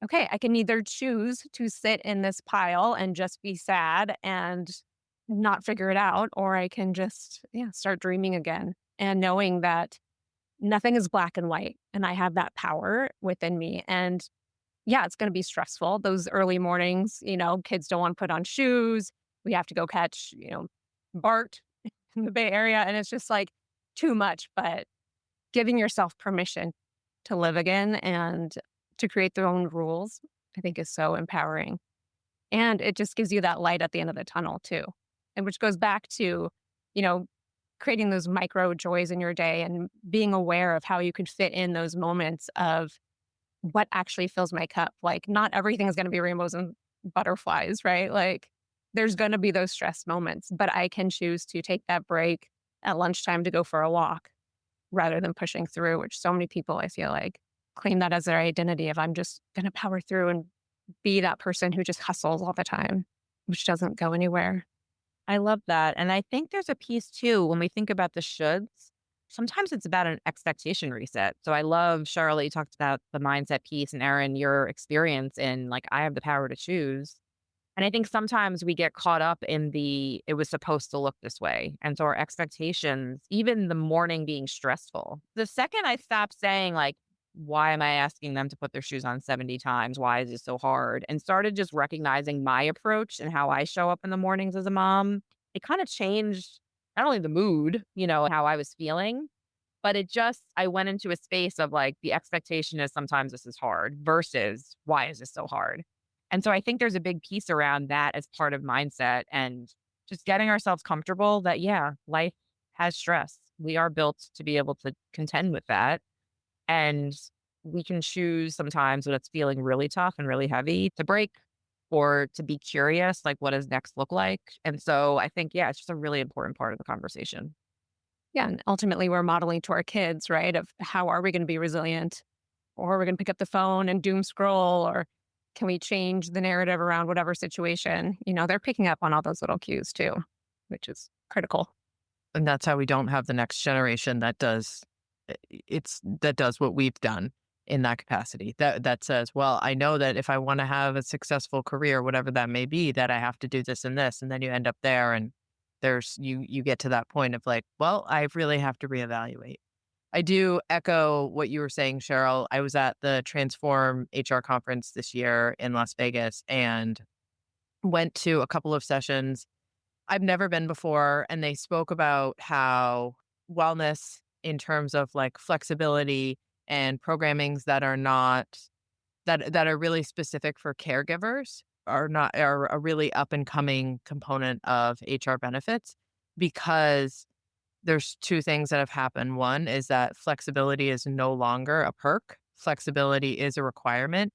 okay, I can either choose to sit in this pile and just be sad and not figure it out, or I can just, yeah, start dreaming again and knowing that nothing is black and white and I have that power within me. And yeah, it's going to be stressful. Those early mornings, kids don't want to put on shoes. We have to go catch, Bart in the Bay Area. And it's just like too much, but giving yourself permission to live again and to create their own rules, I think is so empowering. And it just gives you that light at the end of the tunnel too. And which goes back to, you know, creating those micro joys in your day and being aware of how you could fit in those moments of what actually fills my cup. Like, not everything is going to be rainbows and butterflies, right? Like, there's going to be those stress moments, but I can choose to take that break at lunchtime to go for a walk rather than pushing through, which so many people, I feel like, claim that as their identity of I'm just going to power through and be that person who just hustles all the time, which doesn't go anywhere. I love that. And I think there's a piece too, when we think about the shoulds, sometimes it's about an expectation reset. So I love, Sheryl, that you talked about the mindset piece, and Erin, your experience in like, I have the power to choose. And I think sometimes we get caught up in it was supposed to look this way. And so our expectations, even the morning being stressful, the second I stopped saying like, why am I asking them to put their shoes on 70 times? Why is this so hard? And started just recognizing my approach and how I show up in the mornings as a mom. It kind of changed not only the mood, how I was feeling, but I went into a space of like, the expectation is sometimes this is hard versus why is this so hard? And so I think there's a big piece around that as part of mindset and just getting ourselves comfortable that, yeah, life has stress. We are built to be able to contend with that. And we can choose sometimes when it's feeling really tough and really heavy to break or to be curious, like, what does next look like? And so I think, yeah, it's just a really important part of the conversation. Yeah. And ultimately, we're modeling to our kids, right? Of how are we going to be resilient? Or are we going to pick up the phone and doom scroll? Or can we change the narrative around whatever situation? They're picking up on all those little cues too, which is critical. And that's how we don't have the next generation that does what we've done in that capacity. That says, well, I know that if I want to have a successful career, whatever that may be, that I have to do this and this. And then you end up there and you get to that point of like, well, I really have to reevaluate. I do echo what you were saying, Sheryl. I was at the Transform HR conference this year in Las Vegas and went to a couple of sessions. I've never been before, and they spoke about how wellness in terms of like flexibility and programmings that are not that are really specific for caregivers are a really up and coming component of HR benefits, because there's two things that have happened. One is that flexibility is no longer a perk. Flexibility is a requirement.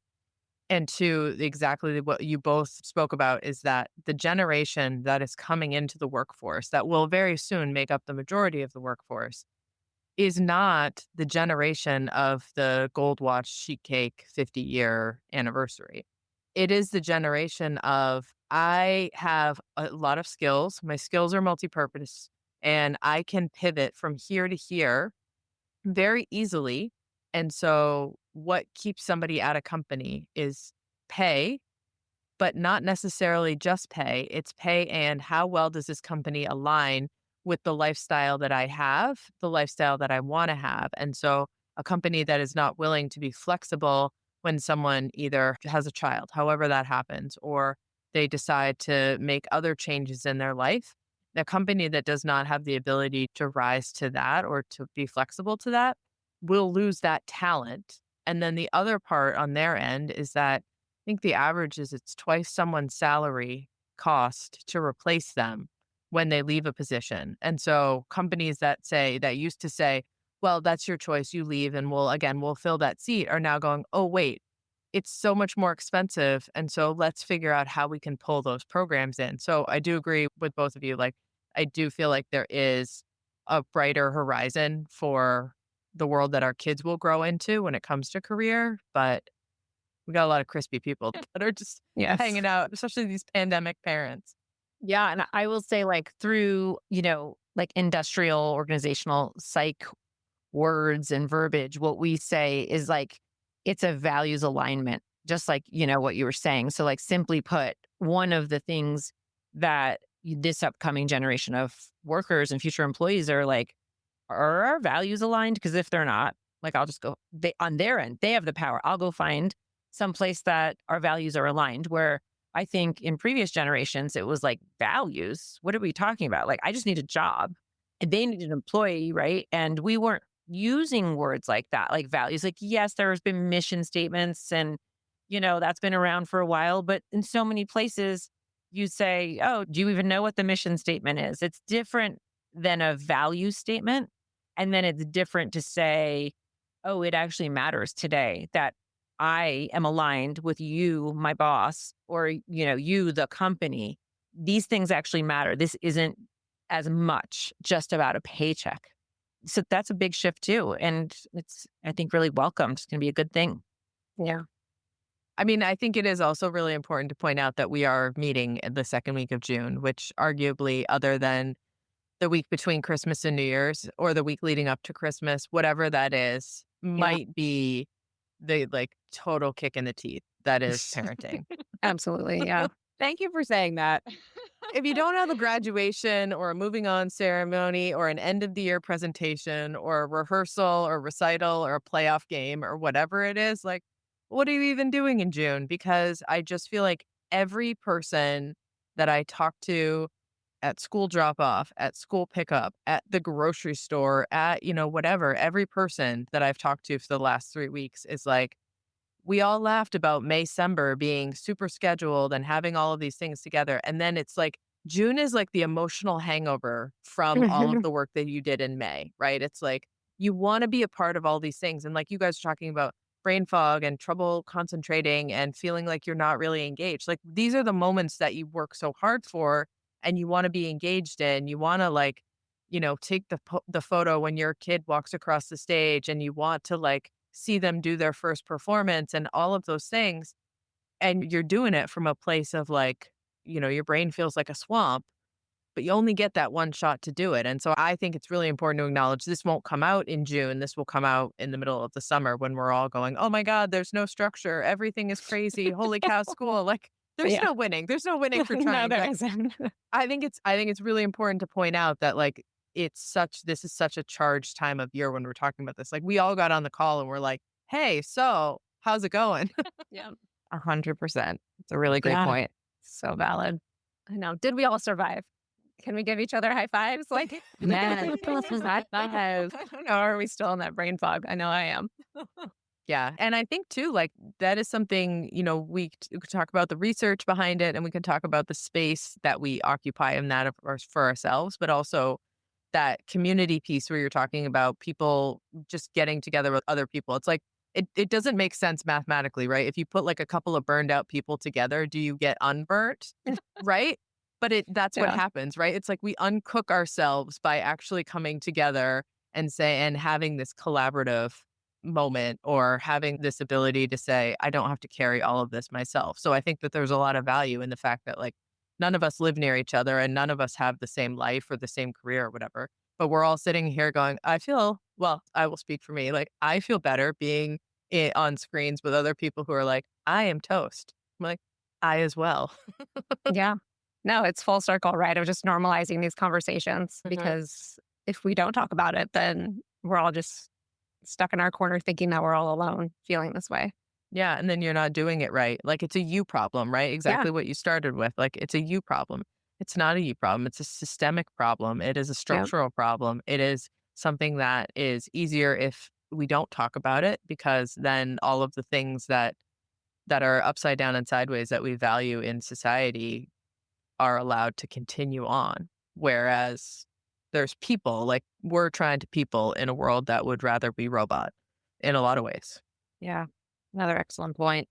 And two, exactly what you both spoke about is that the generation that is coming into the workforce that will very soon make up the majority of the workforce is not the generation of the gold watch sheet cake 50-year anniversary. It is the generation of, I have a lot of skills. My skills are multi-purpose and I can pivot from here to here very easily. And so what keeps somebody at a company is pay, but not necessarily just pay. It's pay and how well does this company align with the lifestyle that I have, the lifestyle that I want to have. And so a company that is not willing to be flexible when someone either has a child, however that happens, or they decide to make other changes in their life, the company that does not have the ability to rise to that or to be flexible to that will lose that talent. And then the other part on their end is that I think the average is it's twice someone's salary cost to replace them when they leave a position. And so companies that used to say, well, that's your choice, you leave and we'll fill that seat, are now going, oh, wait, it's so much more expensive. And so let's figure out how we can pull those programs in. So I do agree with both of you. Like, I do feel like there is a brighter horizon for the world that our kids will grow into when it comes to career. But we got a lot of crispy people that are just Yes. hanging out, especially these pandemic parents. Yeah. And I will say, like, through, like industrial organizational psych words and verbiage, what we say is like, it's a values alignment, just like, what you were saying. So, like, simply put, one of the things that this upcoming generation of workers and future employees are like, are our values aligned? Because if they're not, like, I'll just go, on their end, they have the power. I'll go find someplace that our values are aligned, where I think in previous generations, it was like, values. What are we talking about? Like, I just need a job and they need an employee, right? And we weren't using words like that, like values. Like, yes, there has been mission statements and, that's been around for a while. But in so many places, you say, oh, do you even know what the mission statement is? It's different than a value statement. And then it's different to say, oh, it actually matters today that I am aligned with you, my boss, or, you, the company. These things actually matter. This isn't as much just about a paycheck. So that's a big shift too. And it's, I think, really welcomed. It's going to be a good thing. Yeah. I mean, I think it is also really important to point out that we are meeting the second week of June, which arguably, other than the week between Christmas and New Year's or the week leading up to Christmas, whatever that is, might be the like total kick in the teeth that is parenting. Absolutely. Yeah. Thank you for saying that. If you don't have a graduation or a moving on ceremony or an end of the year presentation or a rehearsal or recital or a playoff game or whatever it is, like, what are you even doing in June? Because I just feel like every person that I talk to at school drop off, at school pickup, at the grocery store, at, whatever, every person that I've talked to for the last 3 weeks is like, we all laughed about May-cember being super scheduled and having all of these things together. And then it's like, June is like the emotional hangover from all of the work that you did in May, right? It's like, you want to be a part of all these things. And like you guys are talking about brain fog and trouble concentrating and feeling like you're not really engaged. Like, these are the moments that you work so hard for and you want to be engaged in. You want to, like, take the photo when your kid walks across the stage and you want to, like, see them do their first performance and all of those things. And you're doing it from a place of, like, your brain feels like a swamp, but you only get that one shot to do it. And so I think it's really important to acknowledge this won't come out in June. This will come out in the middle of the summer when we're all going, oh my God, there's no structure. Everything is crazy. Holy cow, school. Like, there's no winning. There's no winning for No, trying. there But isn't. I think it's really important to point out that, like, this is such a charged time of year when we're talking about this. Like, we all got on the call and we're like, hey, so how's it going? Yeah. 100%. It's a really great Yeah. point. So valid. I know. Did we all survive? Can we give each other high fives? Like, Man, high fives. I don't know. Are we still in that brain fog? I know I am. Yeah. And I think too, like, that is something, we could talk about the research behind it and we can talk about the space that we occupy in that for ourselves, but also that community piece where you're talking about people just getting together with other people. It's like, it doesn't make sense mathematically, right? If you put like a couple of burned out people together, do you get unburnt? Right? But that's what Yeah. happens, right? It's like we uncook ourselves by actually coming together and having this collaborative moment or having this ability to say, I don't have to carry all of this myself. So I think that there's a lot of value in the fact that, like, none of us live near each other and none of us have the same life or the same career or whatever. But we're all sitting here going, I will speak for me. Like, I feel better being on screens with other people who are like, I am toast. I'm like, I as well. Yeah. No, it's full circle, right? Of just normalizing these conversations Mhm. because if we don't talk about it, then we're all just stuck in our corner thinking that we're all alone feeling this way. Yeah. And then you're not doing it right. Like, it's a you problem, right? Exactly what you started with. Like, it's a you problem. It's not a you problem. It's a systemic problem. It is a structural problem. It is something that is easier if we don't talk about it, because then all of the things that are upside down and sideways that we value in society are allowed to continue on. Whereas there's people, like, we're trying to people in a world that would rather be robot in a lot of ways. Yeah. Another excellent point.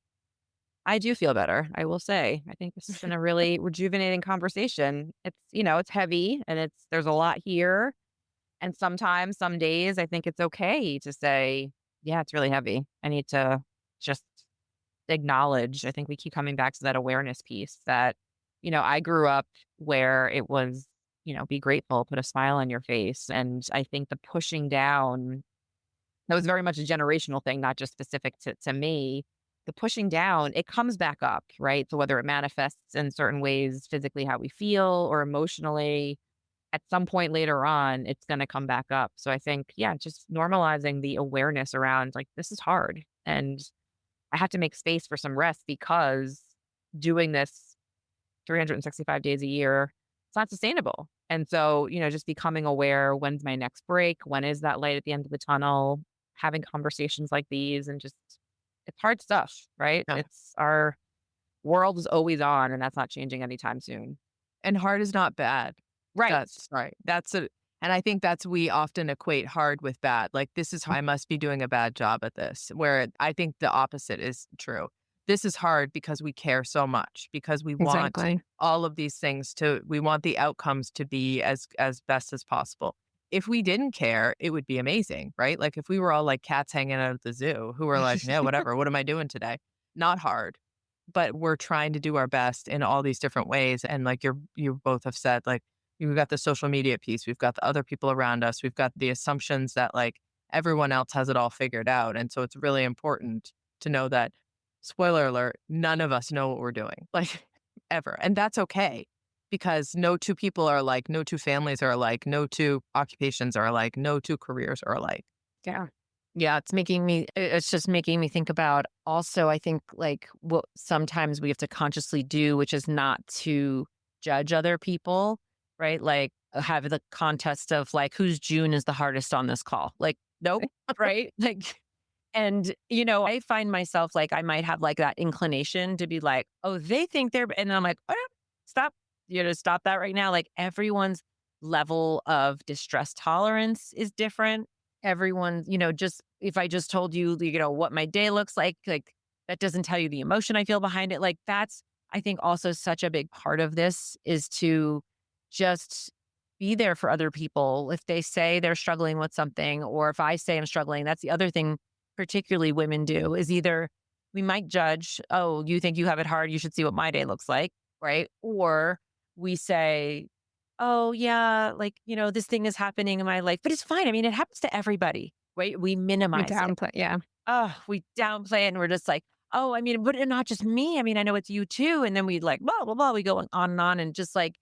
I do feel better, I will say. I think this has been a really rejuvenating conversation. It's heavy and there's a lot here. And sometimes, some days, I think it's okay to say, yeah, it's really heavy. I need to just acknowledge. I think we keep coming back to that awareness piece that, I grew up where it was, be grateful, put a smile on your face. And I think the pushing down, that was very much a generational thing, not just specific to me. The pushing down, it comes back up, right? So whether it manifests in certain ways, physically, how we feel, or emotionally, at some point later on, it's going to come back up. So I think, yeah, just normalizing the awareness around, like, this is hard. And I have to make space for some rest, because doing this 365 days a year, it's not sustainable. And so, just becoming aware, when's my next break? When is that light at the end of the tunnel? Having conversations like these, and just, it's hard stuff, right? Yeah. It's our world is always on, and that's not changing anytime soon. And hard is not bad. Right. That's right. And I think we often equate hard with bad. Like, this is, I must be doing a bad job at this, where I think the opposite is true. This is hard because we care so much, because we want Exactly. all of these things we want the outcomes to be as best as possible. If we didn't care, it would be amazing, right? Like, if we were all like cats hanging out at the zoo who were like, yeah, whatever, what am I doing today? Not hard, but we're trying to do our best in all these different ways. And like you both have said, like, we've got the social media piece, we've got the other people around us, we've got the assumptions that, like, everyone else has it all figured out. And so it's really important to know that, spoiler alert, none of us know what we're doing, like, ever. And that's okay, because no two people are alike, no two families are alike, no two occupations are alike, no two careers are alike. Yeah. Yeah, it's just making me think about also, I think, like, what sometimes we have to consciously do, which is not to judge other people, right? Like, have the contest of, like, whose June is the hardest on this call. Like, nope, right? Like, and, I find myself, like, I might have, like, that inclination to be like, oh, they think and I'm like, oh, stop, stop that right now. Like, everyone's level of distress tolerance is different. Everyone's, just if I just told you, what my day looks like, that doesn't tell you the emotion I feel behind it. Like, that's, I think, also such a big part of this, is to just be there for other people. If they say they're struggling with something, or if I say I'm struggling, that's the other thing, particularly women do, is either we might judge, oh, you think you have it hard, you should see what my day looks like, right? Or we say, oh, yeah, like, this thing is happening in my life, but it's fine. I mean, it happens to everybody, right? We We minimize it. downplay. Yeah. Oh, we downplay it, and we're just like, oh, I mean, but not just me. I mean, I know it's you too. And then we, like, blah, blah, blah. We go on and on. And just, like,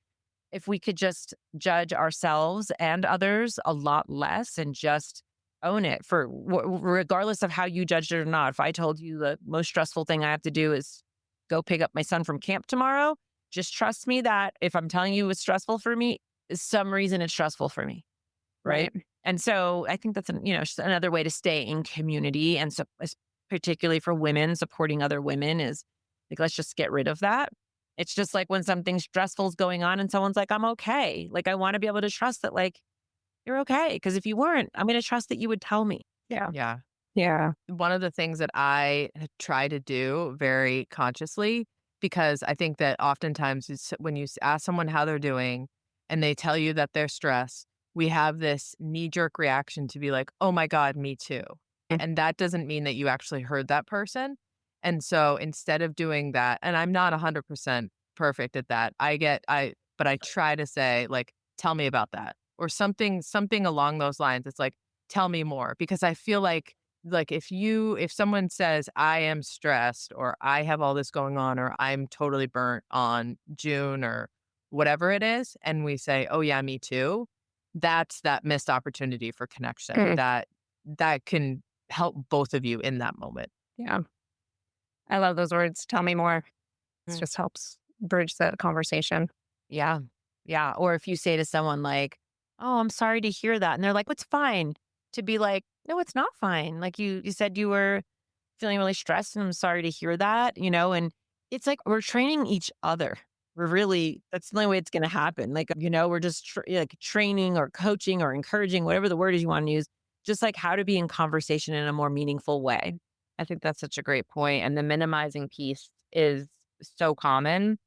if we could just judge ourselves and others a lot less, and just own it for regardless of how you judged it or not. If I told you the most stressful thing I have to do is go pick up my son from camp tomorrow, just trust me that if I'm telling you it's stressful for me, some reason it's stressful for me. Right. And so I think that's, just another way to stay in community. And so, particularly for women, supporting other women is, like, let's just get rid of that. It's just like when something stressful is going on and someone's like, I'm okay. Like, I want to be able to trust that, like, you're okay. Because if you weren't, I'm going to trust that you would tell me. Yeah. Yeah. Yeah. One of the things that I try to do very consciously, because I think that oftentimes it's when you ask someone how they're doing and they tell you that they're stressed, we have this knee-jerk reaction to be like, oh my God, me too. Mm. And that doesn't mean that you actually heard that person. And so instead of doing that, and I'm not 100% perfect at that, but I try to say, like, tell me about that, or something along those lines. It's like, tell me more, because I feel like if someone says I am stressed, or I have all this going on, or I'm totally burnt on June, or whatever it is, and we say, oh yeah, me too, that's that missed opportunity for connection Mm. that can help both of you in that moment. Yeah. I love those words. Tell me more. It Mm. just helps bridge the conversation. Yeah. Yeah. Or if you say to someone, like, oh, I'm sorry to hear that. And they're like, it's fine. To be like, No, it's not fine. Like you said you were feeling really stressed, and I'm sorry to hear that, and it's like we're training each other. That's the only way it's going to happen. Like, we're just like training or coaching or encouraging, whatever the word is you want to use, just like how to be in conversation in a more meaningful way. I think that's such a great point. And the minimizing piece is so common.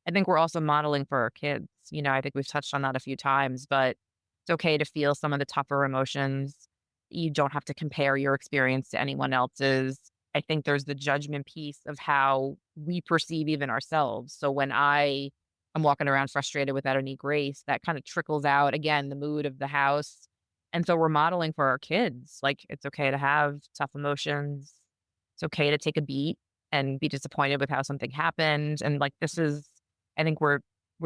I think we're also modeling for our kids. I think we've touched on that a few times, but it's okay to feel some of the tougher emotions. You don't have to compare your experience to anyone else's. I think there's the judgment piece of how we perceive even ourselves. So when I am walking around frustrated without any grace, that kind of trickles out again, the mood of the house. And so we're modeling for our kids. Like, it's okay to have tough emotions. It's okay to take a beat and be disappointed with how something happened. And like, I think we're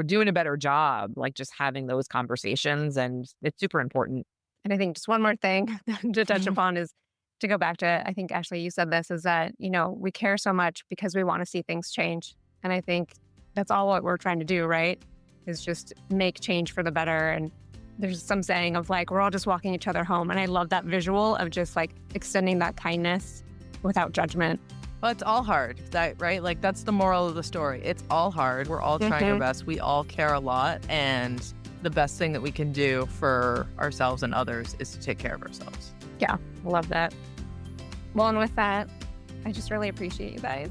doing a better job, like just having those conversations, and it's super important. And I think just one more thing to touch upon is to go back to, I think, Ashley, you said this, is that, we care so much because we want to see things change. And I think that's all what we're trying to do, right? Is just make change for the better. And there's some saying of like, we're all just walking each other home. And I love that visual of just like extending that kindness without judgment. Well, it's all hard, right? Like, that's the moral of the story. It's all hard. We're all trying our best. We all care a lot. And the best thing that we can do for ourselves and others is to take care of ourselves. Yeah, love that. Well, and with that, I just really appreciate you guys.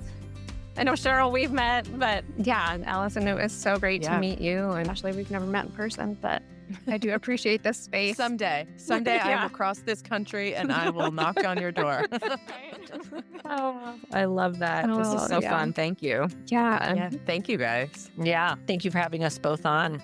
I know, Sheryl, we've met, but yeah, Alison, it was so great to meet you. And actually, we've never met in person, but I do appreciate this space. Someday I will cross this country and I will knock on your door. Oh, I love that. This is so fun. Thank you. Yeah. Thank you, guys. Yeah. Thank you for having us both on.